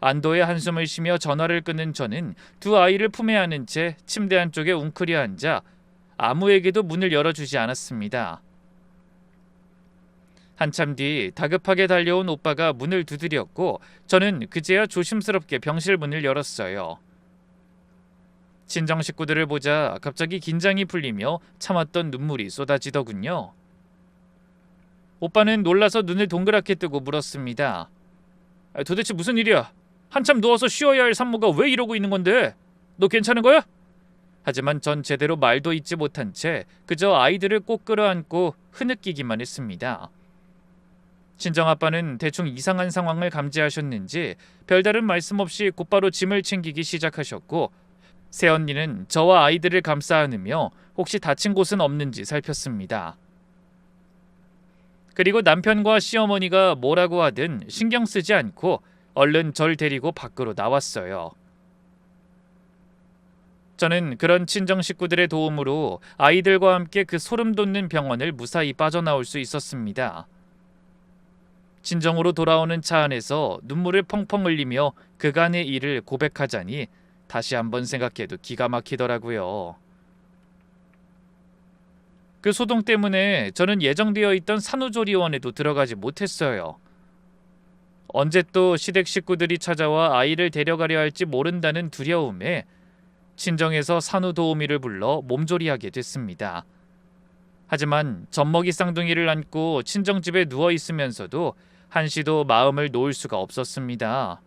안도의 한숨을 쉬며 전화를 끊은 저는 두 아이를 품에 안은 채 침대 한쪽에 웅크려 앉아 아무에게도 문을 열어주지 않았습니다. 한참 뒤 다급하게 달려온 오빠가 문을 두드렸고 저는 그제야 조심스럽게 병실 문을 열었어요. 친정 식구들을 보자 갑자기 긴장이 풀리며 참았던 눈물이 쏟아지더군요. 오빠는 놀라서 눈을 동그랗게 뜨고 물었습니다. 도대체 무슨 일이야? 한참 누워서 쉬어야 할 산모가 왜 이러고 있는 건데? 너 괜찮은 거야? 하지만 전 제대로 말도 잇지 못한 채 그저 아이들을 꼭 끌어안고 흐느끼기만 했습니다. 친정아빠는 대충 이상한 상황을 감지하셨는지 별다른 말씀 없이 곧바로 짐을 챙기기 시작하셨고 새언니는 저와 아이들을 감싸 안으며 혹시 다친 곳은 없는지 살폈습니다. 그리고 남편과 시어머니가 뭐라고 하든 신경 쓰지 않고 얼른 절 데리고 밖으로 나왔어요. 저는 그런 친정 식구들의 도움으로 아이들과 함께 그 소름 돋는 병원을 무사히 빠져나올 수 있었습니다. 친정으로 돌아오는 차 안에서 눈물을 펑펑 흘리며 그간의 일을 고백하자니 다시 한번 생각해도 기가 막히더라고요. 그 소동 때문에 저는 예정되어 있던 산후조리원에도 들어가지 못했어요. 언제 또 시댁 식구들이 찾아와 아이를 데려가려 할지 모른다는 두려움에 친정에서 산후도우미를 불러 몸조리하게 됐습니다. 하지만 젖먹이 쌍둥이를 안고 친정집에 누워있으면서도 한시도 마음을 놓을 수가 없었습니다.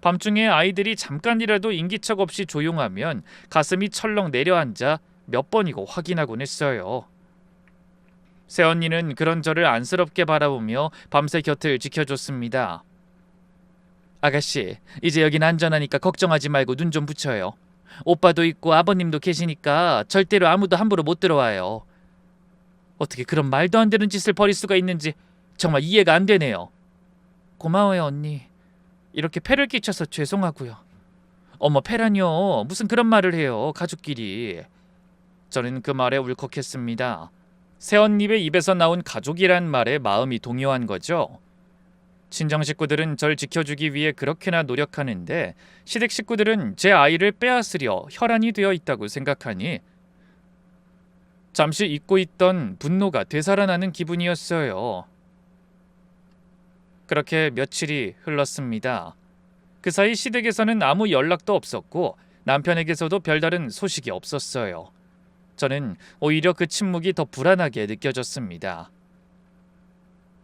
밤중에 아이들이 잠깐이라도 인기척 없이 조용하면 가슴이 철렁 내려앉아 몇 번이고 확인하곤 했어요. 새언니는 그런 저를 안쓰럽게 바라보며 밤새 곁을 지켜줬습니다. 아가씨, 이제 여긴 안전하니까 걱정하지 말고 눈 좀 붙여요. 오빠도 있고 아버님도 계시니까 절대로 아무도 함부로 못 들어와요. 어떻게 그런 말도 안 되는 짓을 벌일 수가 있는지 정말 이해가 안 되네요. 고마워요, 언니. 이렇게 폐를 끼쳐서 죄송하고요. 어머, 폐라뇨. 무슨 그런 말을 해요, 가족끼리. 저는 그 말에 울컥했습니다. 새언니의 입에서 나온 가족이란 말에 마음이 동요한 거죠. 친정 식구들은 절 지켜주기 위해 그렇게나 노력하는데 시댁 식구들은 제 아이를 빼앗으려 혈안이 되어 있다고 생각하니 잠시 잊고 있던 분노가 되살아나는 기분이었어요. 그렇게 며칠이 흘렀습니다. 그 사이 시댁에서는 아무 연락도 없었고 남편에게서도 별다른 소식이 없었어요. 저는 오히려 그 침묵이 더 불안하게 느껴졌습니다.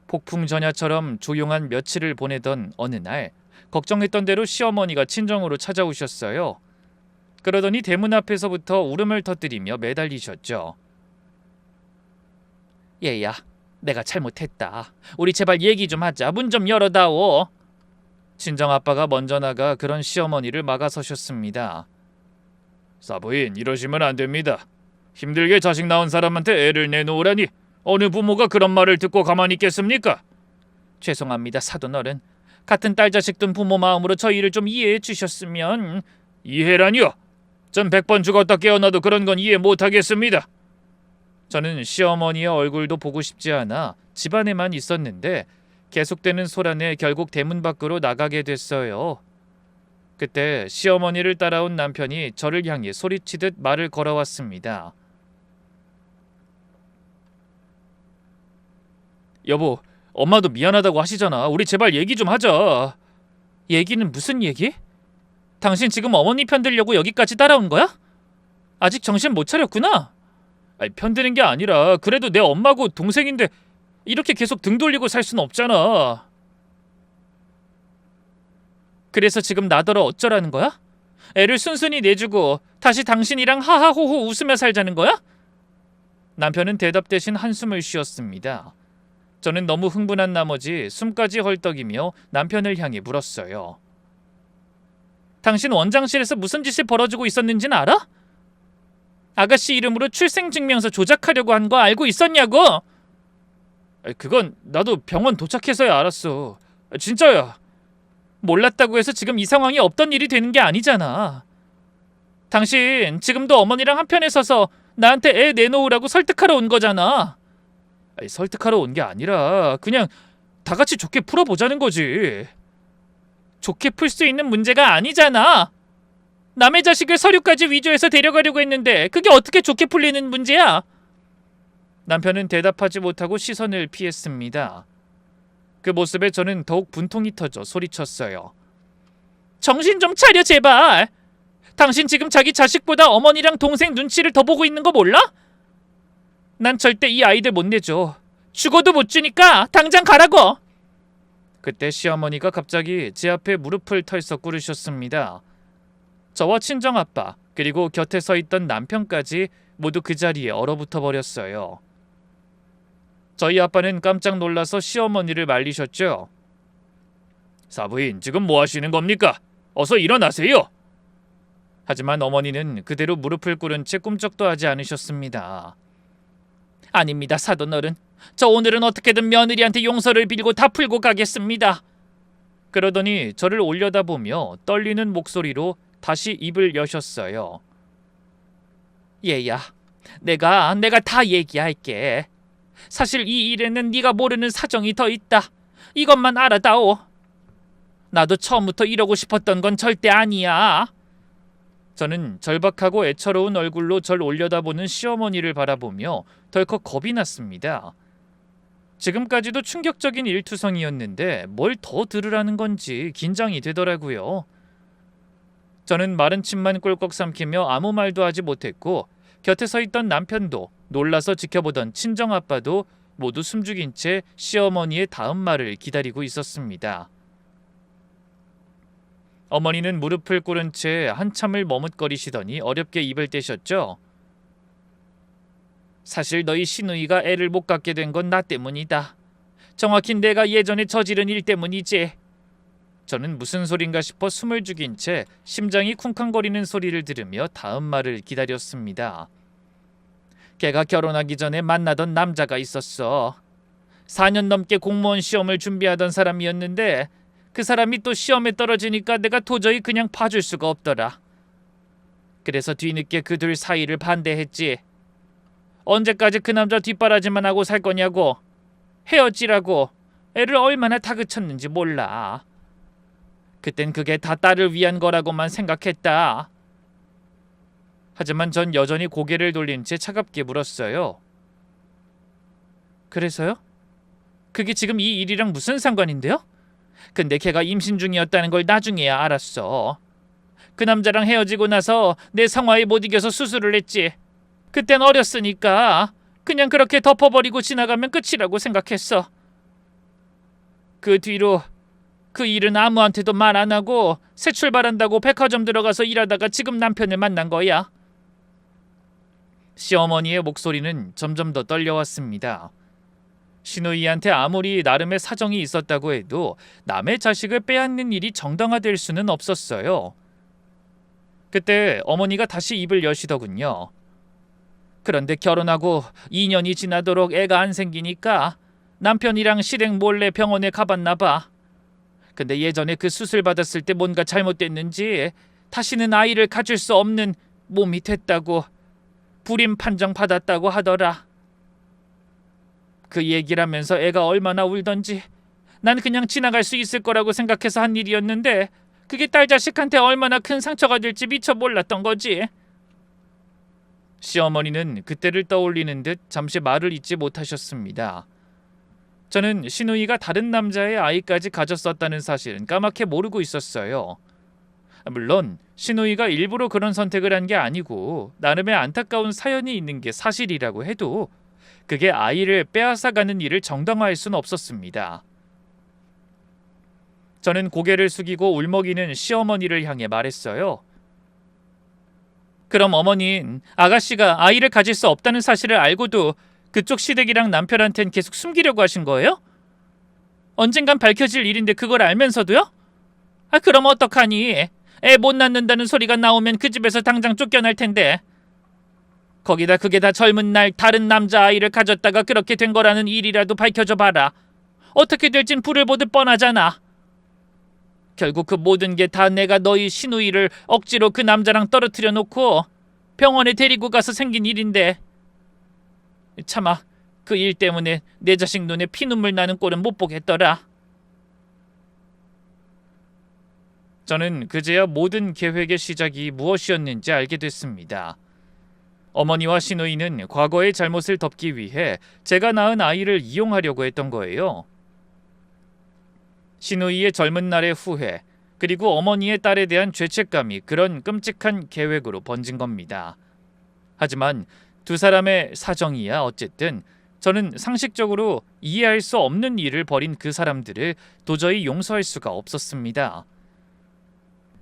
폭풍전야처럼 조용한 며칠을 보내던 어느 날 걱정했던 대로 시어머니가 친정으로 찾아오셨어요. 그러더니 대문 앞에서부터 울음을 터뜨리며 매달리셨죠. 얘야, 내가 잘못했다. 우리 제발 얘기 좀 하자. 문 좀 열어다오. 친정아빠가 먼저 나가 그런 시어머니를 막아서셨습니다. 사부인, 이러시면 안 됩니다. 힘들게 자식 낳은 사람한테 애를 내놓으라니 어느 부모가 그런 말을 듣고 가만히 있겠습니까? 죄송합니다, 사돈어른. 같은 딸 자식 둔 부모 마음으로 저희를 좀 이해해 주셨으면. 이해라니요? 전 100번 죽었다 깨어나도 그런 건 이해 못하겠습니다. 저는 시어머니의 얼굴도 보고 싶지 않아 집안에만 있었는데 계속되는 소란에 결국 대문 밖으로 나가게 됐어요. 그때 시어머니를 따라온 남편이 저를 향해 소리치듯 말을 걸어왔습니다. 여보, 엄마도 미안하다고 하시잖아. 우리 제발 얘기 좀 하자. 얘기는 무슨 얘기? 당신 지금 어머니 편들려고 여기까지 따라온 거야? 아직 정신 못 차렸구나. 아니, 편드는 게 아니라 그래도 내 엄마고 동생인데 이렇게 계속 등 돌리고 살 순 없잖아. 그래서 지금 나더러 어쩌라는 거야? 애를 순순히 내주고 다시 당신이랑 하하호호 웃으며 살자는 거야? 남편은 대답 대신 한숨을 쉬었습니다. 저는 너무 흥분한 나머지 숨까지 헐떡이며 남편을 향해 물었어요. 당신 원장실에서 무슨 짓이 벌어지고 있었는지는 알아? 아가씨 이름으로 출생증명서 조작하려고 한 거 알고 있었냐고? 그건 나도 병원 도착해서야 알았어. 진짜야. 몰랐다고 해서 지금 이 상황이 없던 일이 되는 게 아니잖아. 당신 지금도 어머니랑 한편에 서서 나한테 애 내놓으라고 설득하러 온 거잖아. 아니, 설득하러 온 게 아니라 그냥 다 같이 좋게 풀어보자는 거지. 좋게 풀 수 있는 문제가 아니잖아. 남의 자식을 서류까지 위조해서 데려가려고 했는데 그게 어떻게 좋게 풀리는 문제야? 남편은 대답하지 못하고 시선을 피했습니다. 그 모습에 저는 더욱 분통이 터져 소리쳤어요. 정신 좀 차려 제발. 당신 지금 자기 자식보다 어머니랑 동생 눈치를 더 보고 있는 거 몰라? 난 절대 이 아이들 못 내줘. 죽어도 못 주니까 당장 가라고. 그때 시어머니가 갑자기 제 앞에 무릎을 털썩 꿇으셨습니다. 저와 친정아빠 그리고 곁에 서 있던 남편까지 모두 그 자리에 얼어붙어 버렸어요. 저희 아빠는 깜짝 놀라서 시어머니를 말리셨죠. 사부인 지금 뭐 하시는 겁니까? 어서 일어나세요. 하지만 어머니는 그대로 무릎을 꿇은 채 꿈쩍도 하지 않으셨습니다. 아닙니다 사돈어른. 저 오늘은 어떻게든 며느리한테 용서를 빌고 다 풀고 가겠습니다. 그러더니 저를 올려다보며 떨리는 목소리로 다시 입을 여셨어요. 얘야, 내가 다 얘기할게. 사실 이 일에는 네가 모르는 사정이 더 있다. 이것만 알아다오. 나도 처음부터 이러고 싶었던 건 절대 아니야. 저는 절박하고 애처로운 얼굴로 절 올려다보는 시어머니를 바라보며 덜컥 겁이 났습니다. 지금까지도 충격적인 일투성이었는데 뭘 더 들으라는 건지 긴장이 되더라고요. 저는 마른 침만 꿀꺽 삼키며 아무 말도 하지 못했고 곁에 서 있던 남편도 놀라서 지켜보던 친정아빠도 모두 숨죽인 채 시어머니의 다음 말을 기다리고 있었습니다. 어머니는 무릎을 꿇은 채 한참을 머뭇거리시더니 어렵게 입을 떼셨죠. 사실 너희 시누이가 애를 못 갖게 된 건 나 때문이다. 정확히 내가 예전에 저지른 일 때문이지. 저는 무슨 소린가 싶어 숨을 죽인 채 심장이 쿵쾅거리는 소리를 들으며 다음 말을 기다렸습니다. 걔가 결혼하기 전에 만나던 남자가 있었어. 4년 넘게 공무원 시험을 준비하던 사람이었는데 그 사람이 또 시험에 떨어지니까 내가 도저히 그냥 봐줄 수가 없더라. 그래서 뒤늦게 그 둘 사이를 반대했지. 언제까지 그 남자 뒷바라지만 하고 살 거냐고. 헤어지라고. 애를 얼마나 다그쳤는지 몰라. 그땐 그게 다 딸을 위한 거라고만 생각했다. 하지만 전 여전히 고개를 돌린 채 차갑게 물었어요. 그래서요? 그게 지금 이 일이랑 무슨 상관인데요? 근데 걔가 임신 중이었다는 걸 나중에야 알았어. 그 남자랑 헤어지고 나서 내 상화에 못 이겨서 수술을 했지. 그땐 어렸으니까 그냥 그렇게 덮어버리고 지나가면 끝이라고 생각했어. 그 뒤로 그 일은 아무한테도 말 안 하고 새 출발한다고 백화점 들어가서 일하다가 지금 남편을 만난 거야. 시어머니의 목소리는 점점 더 떨려왔습니다. 시누이한테 아무리 나름의 사정이 있었다고 해도 남의 자식을 빼앗는 일이 정당화될 수는 없었어요. 그때 어머니가 다시 입을 여시더군요. 그런데 결혼하고 2년이 지나도록 애가 안 생기니까 남편이랑 실행 몰래 병원에 가봤나 봐. 근데 예전에 그 수술 받았을 때 뭔가 잘못됐는지 다시는 아이를 가질 수 없는 몸이 됐다고 불임 판정 받았다고 하더라. 그 얘기를 하면서 애가 얼마나 울던지. 난 그냥 지나갈 수 있을 거라고 생각해서 한 일이었는데 그게 딸 자식한테 얼마나 큰 상처가 될지 미처 몰랐던 거지. 시어머니는 그때를 떠올리는 듯 잠시 말을 잇지 못하셨습니다. 저는 시누이가 다른 남자의 아이까지 가졌었다는 사실은 까맣게 모르고 있었어요. 물론 시누이가 일부러 그런 선택을 한 게 아니고 나름의 안타까운 사연이 있는 게 사실이라고 해도 그게 아이를 빼앗아가는 일을 정당화할 수는 없었습니다. 저는 고개를 숙이고 울먹이는 시어머니를 향해 말했어요. 그럼 어머닌 아가씨가 아이를 가질 수 없다는 사실을 알고도 그쪽 시댁이랑 남편한텐 계속 숨기려고 하신 거예요? 언젠간 밝혀질 일인데 그걸 알면서도요? 그럼 어떡하니? 애 못 낳는다는 소리가 나오면 그 집에서 당장 쫓겨날 텐데. 거기다 그게 다 젊은 날 다른 남자아이를 가졌다가 그렇게 된 거라는 일이라도 밝혀져 봐라. 어떻게 될진 불을 보듯 뻔하잖아. 결국 그 모든 게 다 내가 너희 시누이를 억지로 그 남자랑 떨어뜨려 놓고 병원에 데리고 가서 생긴 일인데. 차마 그 일 때문에 내 자식 눈에 피눈물 나는 꼴은 못 보겠더라. 저는 그제야 모든 계획의 시작이 무엇이었는지 알게 됐습니다. 어머니와 시누이는 과거의 잘못을 덮기 위해 제가 낳은 아이를 이용하려고 했던 거예요. 시누이의 젊은 날의 후회, 그리고 어머니의 딸에 대한 죄책감이 그런 끔찍한 계획으로 번진 겁니다. 하지만 두 사람의 사정이야 어쨌든 저는 상식적으로 이해할 수 없는 일을 벌인 그 사람들을 도저히 용서할 수가 없었습니다.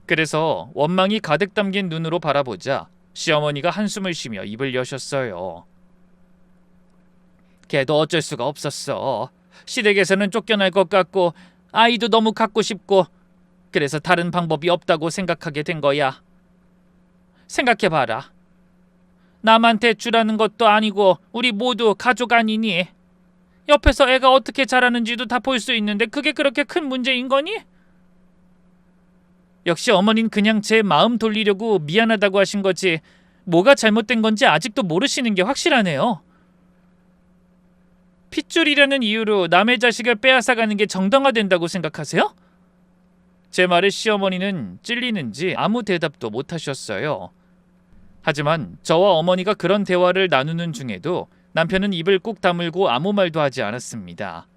그래서 원망이 가득 담긴 눈으로 바라보자 시어머니가 한숨을 쉬며 입을 여셨어요. 걔도 어쩔 수가 없었어. 시댁에서는 쫓겨날 것 같고 아이도 너무 갖고 싶고 그래서 다른 방법이 없다고 생각하게 된 거야. 생각해봐라. 남한테 주라는 것도 아니고 우리 모두 가족 아니니? 옆에서 애가 어떻게 자라는지도 다 볼 수 있는데 그게 그렇게 큰 문제인 거니? 역시 어머닌 그냥 제 마음 돌리려고 미안하다고 하신 거지 뭐가 잘못된 건지 아직도 모르시는 게 확실하네요. 핏줄이라는 이유로 남의 자식을 빼앗아가는 게 정당화된다고 생각하세요? 제 말에 시어머니는 찔리는지 아무 대답도 못하셨어요. 하지만 저와 어머니가 그런 대화를 나누는 중에도 남편은 입을 꾹 다물고 아무 말도 하지 않았습니다.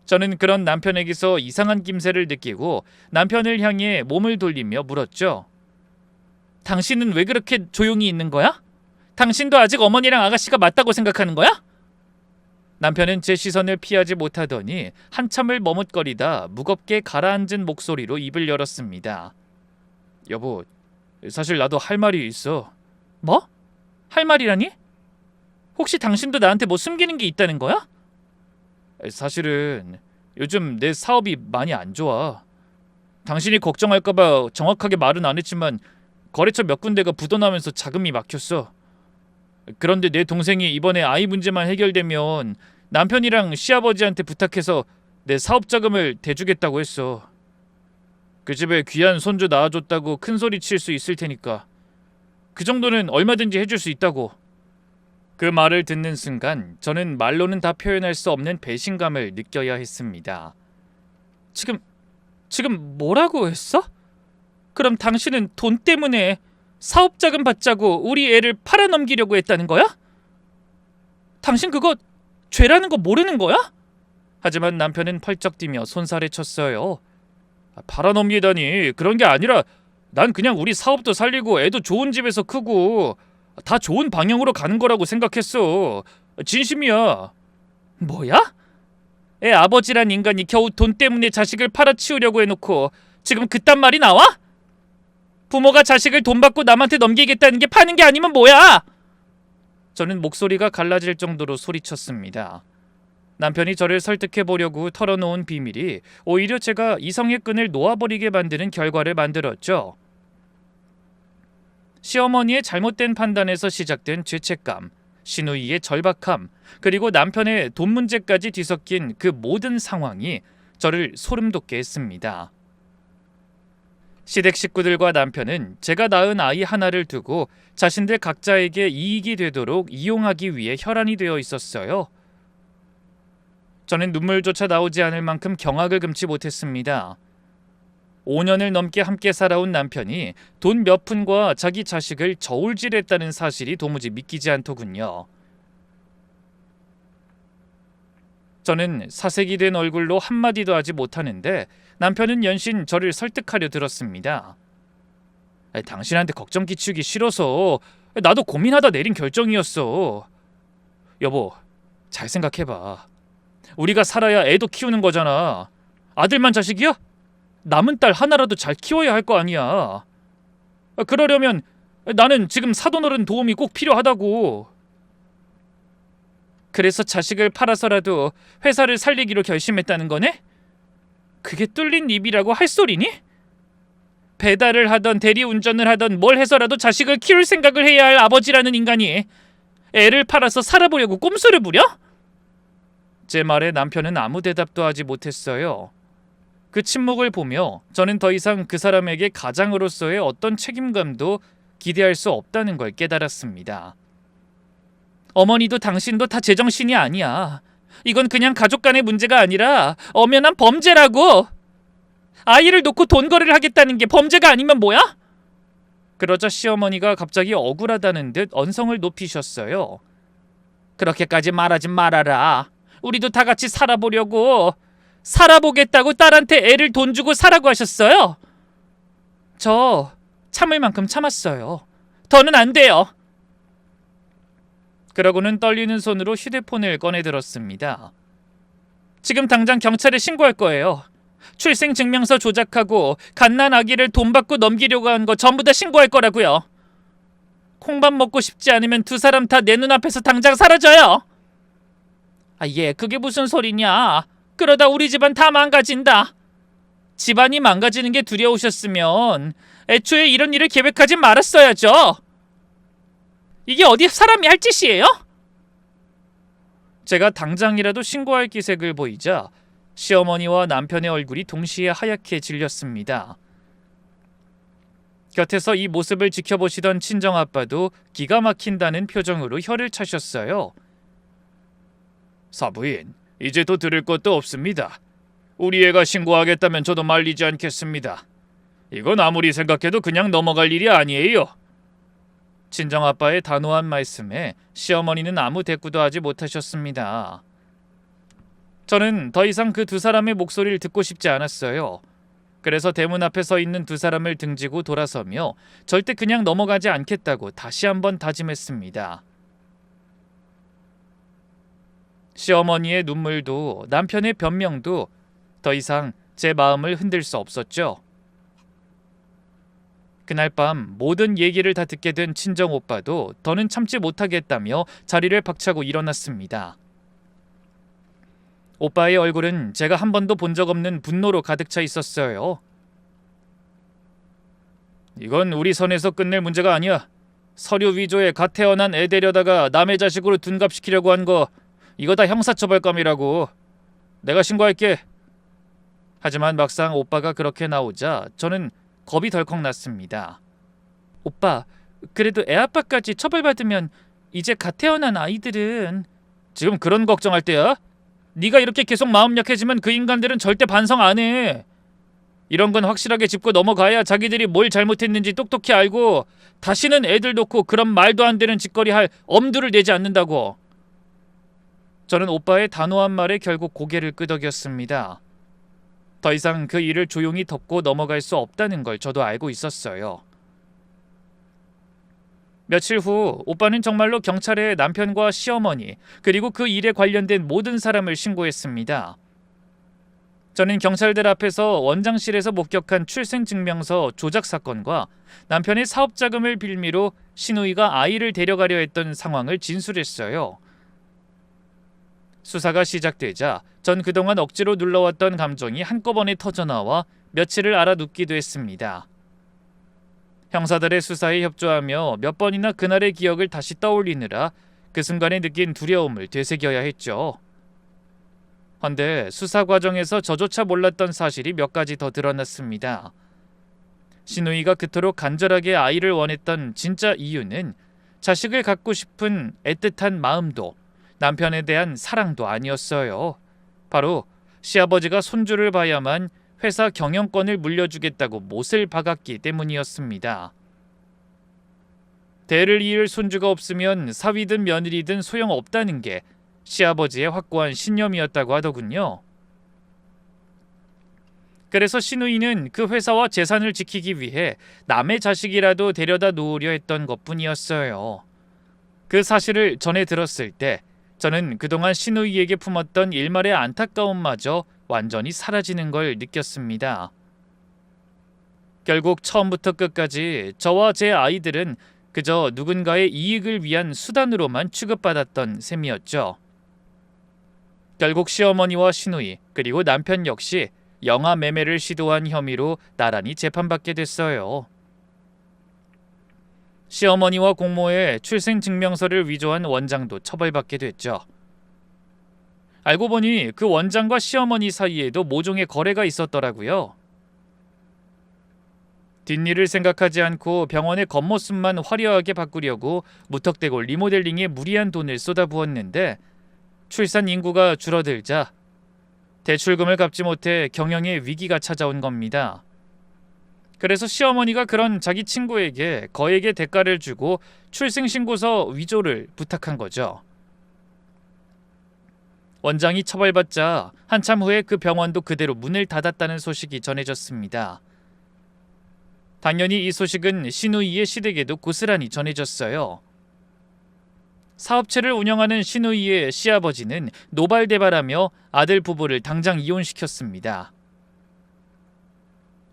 저는 그런 남편에게서 이상한 낌새를 느끼고 남편을 향해 몸을 돌리며 물었죠. 당신은 왜 그렇게 조용히 있는 거야? 당신도 아직 어머니랑 아가씨가 맞다고 생각하는 거야? 남편은 제 시선을 피하지 못하더니 한참을 머뭇거리다 무겁게 가라앉은 목소리로 입을 열었습니다. 여보, 사실 나도 할 말이 있어. 뭐? 할 말이라니? 혹시 당신도 나한테 뭐 숨기는 게 있다는 거야? 사실은 요즘 내 사업이 많이 안 좋아. 당신이 걱정할까봐 정확하게 말은 안 했지만 거래처 몇 군데가 부도나면서 자금이 막혔어. 그런데 내 동생이 이번에 아이 문제만 해결되면 남편이랑 시아버지한테 부탁해서 내 사업 자금을 대주겠다고 했어. 그 집에 귀한 손주 낳아줬다고 큰소리 칠 수 있을 테니까 그 정도는 얼마든지 해줄 수 있다고. 그 말을 듣는 순간 저는 말로는 다 표현할 수 없는 배신감을 느껴야 했습니다. 지금 뭐라고 했어? 그럼 당신은 돈 때문에 사업 자금 받자고 우리 애를 팔아넘기려고 했다는 거야? 당신 그거 죄라는 거 모르는 거야? 하지만 남편은 펄쩍 뛰며 손살에 쳤어요. 팔아넘기다니, 그런 게 아니라 난 그냥 우리 사업도 살리고 애도 좋은 집에서 크고 다 좋은 방향으로 가는 거라고 생각했어. 진심이야. 뭐야? 애 아버지란 인간이 겨우 돈 때문에 자식을 팔아치우려고 해놓고 지금 그딴 말이 나와? 부모가 자식을 돈 받고 남한테 넘기겠다는 게 파는 게 아니면 뭐야? 저는 목소리가 갈라질 정도로 소리쳤습니다. 남편이 저를 설득해보려고 털어놓은 비밀이 오히려 제가 이성의 끈을 놓아버리게 만드는 결과를 만들었죠. 시어머니의 잘못된 판단에서 시작된 죄책감, 시누이의 절박함, 그리고 남편의 돈 문제까지 뒤섞인 그 모든 상황이 저를 소름 돋게 했습니다. 시댁 식구들과 남편은 제가 낳은 아이 하나를 두고 자신들 각자에게 이익이 되도록 이용하기 위해 혈안이 되어 있었어요. 저는 눈물조차 나오지 않을 만큼 경악을 금치 못했습니다. 5년을 넘게 함께 살아온 남편이 돈 몇 푼과 자기 자식을 저울질했다는 사실이 도무지 믿기지 않더군요. 저는 사색이 된 얼굴로 한마디도 하지 못하는데 남편은 연신 저를 설득하려 들었습니다. 당신한테 걱정 끼치기 싫어서 나도 고민하다 내린 결정이었어. 여보, 잘 생각해봐. 우리가 살아야 애도 키우는 거잖아. 아들만 자식이야? 남은 딸 하나라도 잘 키워야 할 거 아니야. 그러려면 나는 지금 사돈어른 도움이 꼭 필요하다고. 그래서 자식을 팔아서라도 회사를 살리기로 결심했다는 거네? 그게 뚫린 입이라고 할 소리니? 배달을 하던 대리운전을 하던 뭘 해서라도 자식을 키울 생각을 해야 할 아버지라는 인간이 애를 팔아서 살아보려고 꼼수를 부려? 제 말에 남편은 아무 대답도 하지 못했어요. 그 침묵을 보며 저는 더 이상 그 사람에게 가장으로서의 어떤 책임감도 기대할 수 없다는 걸 깨달았습니다. 어머니도 당신도 다 제정신이 아니야. 이건 그냥 가족 간의 문제가 아니라 엄연한 범죄라고. 아이를 놓고 돈거래를 하겠다는 게 범죄가 아니면 뭐야? 그러자 시어머니가 갑자기 억울하다는 듯 언성을 높이셨어요. 그렇게까지 말하지 말아라. 우리도 다 같이 살아보겠다고 딸한테 애를 돈 주고 사라고 하셨어요? 저 참을 만큼 참았어요. 더는 안 돼요. 그러고는 떨리는 손으로 휴대폰을 꺼내들었습니다. 지금 당장 경찰에 신고할 거예요. 출생증명서 조작하고 갓난 아기를 돈 받고 넘기려고 한 거 전부 다 신고할 거라고요. 콩밥 먹고 싶지 않으면 두 사람 다 내 눈앞에서 당장 사라져요. 그게 무슨 소리냐. 그러다 우리 집안 다 망가진다. 집안이 망가지는 게 두려우셨으면 애초에 이런 일을 계획하지 말았어야죠. 이게 어디 사람이 할 짓이에요? 제가 당장이라도 신고할 기색을 보이자 시어머니와 남편의 얼굴이 동시에 하얗게 질렸습니다. 곁에서 이 모습을 지켜보시던 친정아빠도 기가 막힌다는 표정으로 혀를 차셨어요. 사부인, 이제 더 들을 것도 없습니다. 우리 애가 신고하겠다면 저도 말리지 않겠습니다. 이건 아무리 생각해도 그냥 넘어갈 일이 아니에요. 친정아빠의 단호한 말씀에 시어머니는 아무 대꾸도 하지 못하셨습니다. 저는 더 이상 그 두 사람의 목소리를 듣고 싶지 않았어요. 그래서 대문 앞에 서 있는 두 사람을 등지고 돌아서며 절대 그냥 넘어가지 않겠다고 다시 한번 다짐했습니다. 시어머니의 눈물도 남편의 변명도 더 이상 제 마음을 흔들 수 없었죠. 그날 밤 모든 얘기를 다 듣게 된 친정 오빠도 더는 참지 못하겠다며 자리를 박차고 일어났습니다. 오빠의 얼굴은 제가 한 번도 본 적 없는 분노로 가득 차 있었어요. 이건 우리 선에서 끝낼 문제가 아니야. 서류 위조에 갓 태어난 애 데려다가 남의 자식으로 둔갑시키려고 한 거 이거 다 형사처벌감이라고. 내가 신고할게. 하지만 막상 오빠가 그렇게 나오자 저는 겁이 덜컥 났습니다. 오빠, 그래도 애아빠까지 처벌받으면 이제 갓 태어난 아이들은... 지금 그런 걱정할 때야? 네가 이렇게 계속 마음 약해지면 그 인간들은 절대 반성 안 해. 이런 건 확실하게 짚고 넘어가야 자기들이 뭘 잘못했는지 똑똑히 알고 다시는 애들 놓고 그런 말도 안 되는 짓거리 할 엄두를 내지 않는다고. 저는 오빠의 단호한 말에 결국 고개를 끄덕였습니다. 더 이상 그 일을 조용히 덮고 넘어갈 수 없다는 걸 저도 알고 있었어요. 며칠 후 오빠는 정말로 경찰에 남편과 시어머니 그리고 그 일에 관련된 모든 사람을 신고했습니다. 저는 경찰들 앞에서 원장실에서 목격한 출생증명서 조작 사건과 남편의 사업자금을 빌미로 시누이가 아이를 데려가려 했던 상황을 진술했어요. 수사가 시작되자 전 그동안 억지로 눌러왔던 감정이 한꺼번에 터져나와 며칠을 알아눕기도 했습니다. 형사들의 수사에 협조하며 몇 번이나 그날의 기억을 다시 떠올리느라 그 순간에 느낀 두려움을 되새겨야 했죠. 헌데 수사 과정에서 저조차 몰랐던 사실이 몇 가지 더 드러났습니다. 시누이가 그토록 간절하게 아이를 원했던 진짜 이유는 자식을 갖고 싶은 애틋한 마음도 남편에 대한 사랑도 아니었어요. 바로 시아버지가 손주를 봐야만 회사 경영권을 물려주겠다고 못을 박았기 때문이었습니다. 대를 이을 손주가 없으면 사위든 며느리든 소용없다는 게 시아버지의 확고한 신념이었다고 하더군요. 그래서 시누이는 그 회사와 재산을 지키기 위해 남의 자식이라도 데려다 놓으려 했던 것뿐이었어요. 그 사실을 전해 들었을 때 저는 그동안 시누이에게 품었던 일말의 안타까움마저 완전히 사라지는 걸 느꼈습니다. 결국 처음부터 끝까지 저와 제 아이들은 그저 누군가의 이익을 위한 수단으로만 취급받았던 셈이었죠. 결국 시어머니와 시누이 그리고 남편 역시 영아 매매를 시도한 혐의로 나란히 재판받게 됐어요. 시어머니와 공모해 출생증명서를 위조한 원장도 처벌받게 됐죠. 알고 보니 그 원장과 시어머니 사이에도 모종의 거래가 있었더라고요. 뒷일을 생각하지 않고 병원의 겉모습만 화려하게 바꾸려고 무턱대고 리모델링에 무리한 돈을 쏟아부었는데 출산 인구가 줄어들자 대출금을 갚지 못해 경영에 위기가 찾아온 겁니다. 그래서 시어머니가 그런 자기 친구에게 거액의 대가를 주고 출생신고서 위조를 부탁한 거죠. 원장이 처벌받자 한참 후에 그 병원도 그대로 문을 닫았다는 소식이 전해졌습니다. 당연히 이 소식은 시누이의 시댁에도 고스란히 전해졌어요. 사업체를 운영하는 시누이의 시아버지는 노발대발하며 아들 부부를 당장 이혼시켰습니다.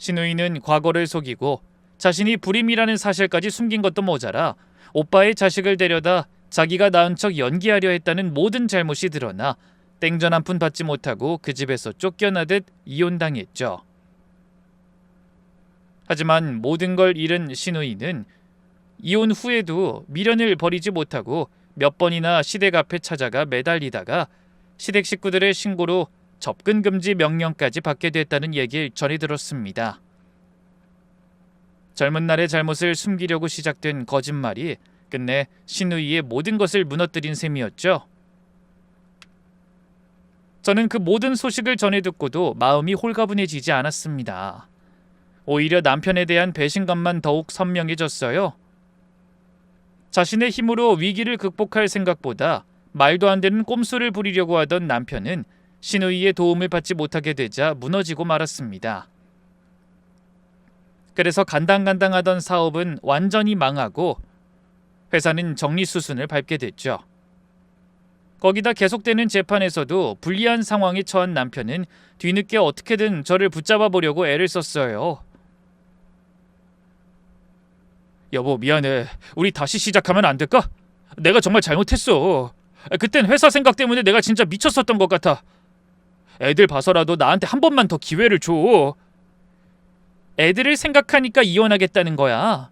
시누이는 과거를 속이고 자신이 불임이라는 사실까지 숨긴 것도 모자라 오빠의 자식을 데려다 자기가 낳은 척 연기하려 했다는 모든 잘못이 드러나 땡전 한 푼 받지 못하고 그 집에서 쫓겨나듯 이혼당했죠. 하지만 모든 걸 잃은 시누이는 이혼 후에도 미련을 버리지 못하고 몇 번이나 시댁 앞에 찾아가 매달리다가 시댁 식구들의 신고로 접근 금지 명령까지 받게 됐다는 얘기를 전해 들었습니다. 젊은 날의 잘못을 숨기려고 시작된 거짓말이 끝내 시누이의 모든 것을 무너뜨린 셈이었죠. 저는 그 모든 소식을 전해 듣고도 마음이 홀가분해지지 않았습니다. 오히려 남편에 대한 배신감만 더욱 선명해졌어요. 자신의 힘으로 위기를 극복할 생각보다 말도 안 되는 꼼수를 부리려고 하던 남편은 시누이의 도움을 받지 못하게 되자 무너지고 말았습니다. 그래서 간당간당하던 사업은 완전히 망하고 회사는 정리수순을 밟게 됐죠. 거기다 계속되는 재판에서도 불리한 상황에 처한 남편은 뒤늦게 어떻게든 저를 붙잡아 보려고 애를 썼어요. 여보 미안해. 우리 다시 시작하면 안 될까? 내가 정말 잘못했어. 그땐 회사 생각 때문에 내가 진짜 미쳤었던 것 같아. 애들 봐서라도 나한테 한 번만 더 기회를 줘. 애들을 생각하니까 이혼하겠다는 거야.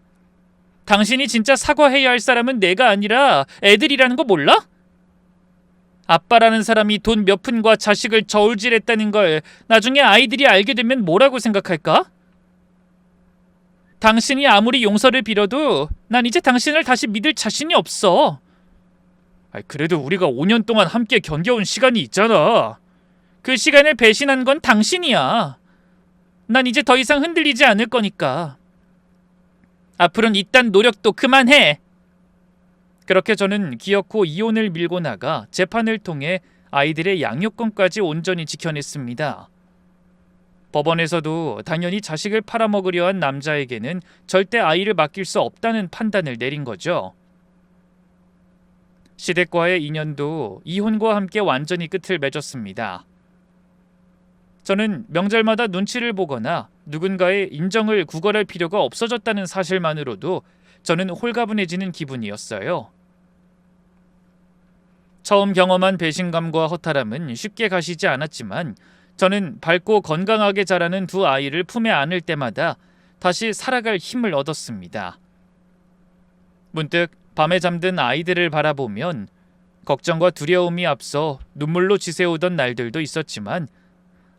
당신이 진짜 사과해야 할 사람은 내가 아니라 애들이라는 거 몰라? 아빠라는 사람이 돈 몇 푼과 자식을 저울질했다는 걸 나중에 아이들이 알게 되면 뭐라고 생각할까? 당신이 아무리 용서를 빌어도 난 이제 당신을 다시 믿을 자신이 없어. 그래도 우리가 5년 동안 함께 견뎌온 시간이 있잖아. 그 시간을 배신한 건 당신이야. 난 이제 더 이상 흔들리지 않을 거니까. 앞으로는 이딴 노력도 그만해. 그렇게 저는 기어코 이혼을 밀고 나가 재판을 통해 아이들의 양육권까지 온전히 지켜냈습니다. 법원에서도 당연히 자식을 팔아먹으려 한 남자에게는 절대 아이를 맡길 수 없다는 판단을 내린 거죠. 시댁과의 인연도 이혼과 함께 완전히 끝을 맺었습니다. 저는 명절마다 눈치를 보거나 누군가의 인정을 구걸할 필요가 없어졌다는 사실만으로도 저는 홀가분해지는 기분이었어요. 처음 경험한 배신감과 허탈함은 쉽게 가시지 않았지만 저는 밝고 건강하게 자라는 두 아이를 품에 안을 때마다 다시 살아갈 힘을 얻었습니다. 문득 밤에 잠든 아이들을 바라보면 걱정과 두려움이 앞서 눈물로 지새우던 날들도 있었지만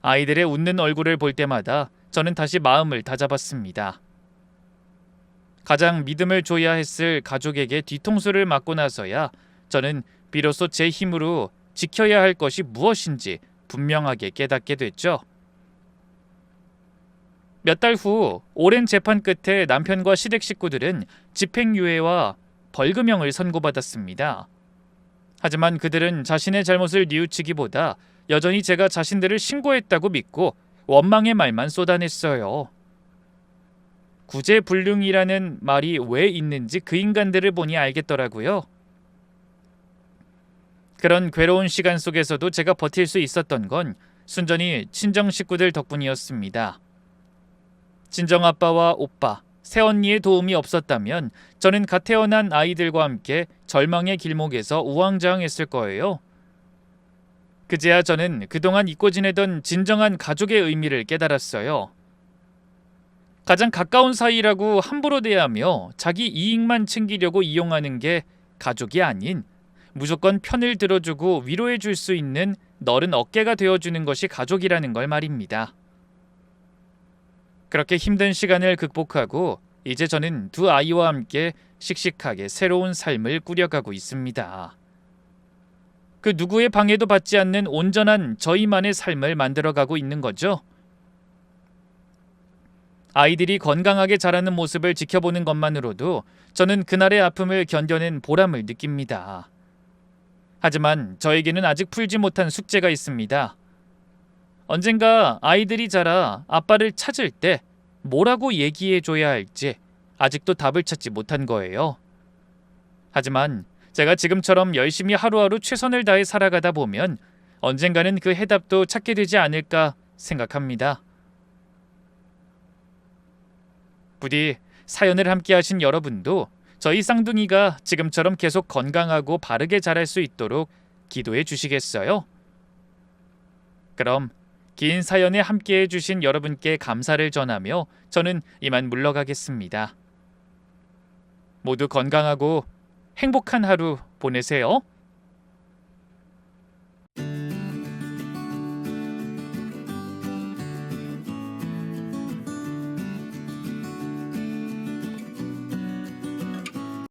아이들의 웃는 얼굴을 볼 때마다 저는 다시 마음을 다잡았습니다. 가장 믿음을 줘야 했을 가족에게 뒤통수를 맞고 나서야 저는 비로소 제 힘으로 지켜야 할 것이 무엇인지 분명하게 깨닫게 됐죠. 몇 달 후 오랜 재판 끝에 남편과 시댁 식구들은 집행유예와 벌금형을 선고받았습니다. 하지만 그들은 자신의 잘못을 뉘우치기보다 여전히 제가 자신들을 신고했다고 믿고 원망의 말만 쏟아냈어요. 구제불능이라는 말이 왜 있는지 그 인간들을 보니 알겠더라고요. 그런 괴로운 시간 속에서도 제가 버틸 수 있었던 건 순전히 친정 식구들 덕분이었습니다. 친정아빠와 오빠, 새언니의 도움이 없었다면 저는 갓 태어난 아이들과 함께 절망의 길목에서 우왕좌왕했을 거예요. 그제야 저는 그동안 잊고 지내던 진정한 가족의 의미를 깨달았어요. 가장 가까운 사이라고 함부로 대하며 자기 이익만 챙기려고 이용하는 게 가족이 아닌 무조건 편을 들어주고 위로해 줄 수 있는 너른 어깨가 되어주는 것이 가족이라는 걸 말입니다. 그렇게 힘든 시간을 극복하고 이제 저는 두 아이와 함께 씩씩하게 새로운 삶을 꾸려가고 있습니다. 그 누구의 방해도 받지 않는 온전한 저희만의 삶을 만들어가고 있는 거죠. 아이들이 건강하게 자라는 모습을 지켜보는 것만으로도 저는 그날의 아픔을 견뎌낸 보람을 느낍니다. 하지만 저에게는 아직 풀지 못한 숙제가 있습니다. 언젠가 아이들이 자라 아빠를 찾을 때 뭐라고 얘기해줘야 할지 아직도 답을 찾지 못한 거예요. 하지만 제가 지금처럼 열심히 하루하루 최선을 다해 살아가다 보면 언젠가는 그 해답도 찾게 되지 않을까 생각합니다. 부디 사연을 함께 하신 여러분도 저희 쌍둥이가 지금처럼 계속 건강하고 바르게 자랄 수 있도록 기도해 주시겠어요? 그럼 긴 사연에 함께해 주신 여러분께 감사를 전하며 저는 이만 물러가겠습니다. 모두 건강하고 행복한 하루 보내세요.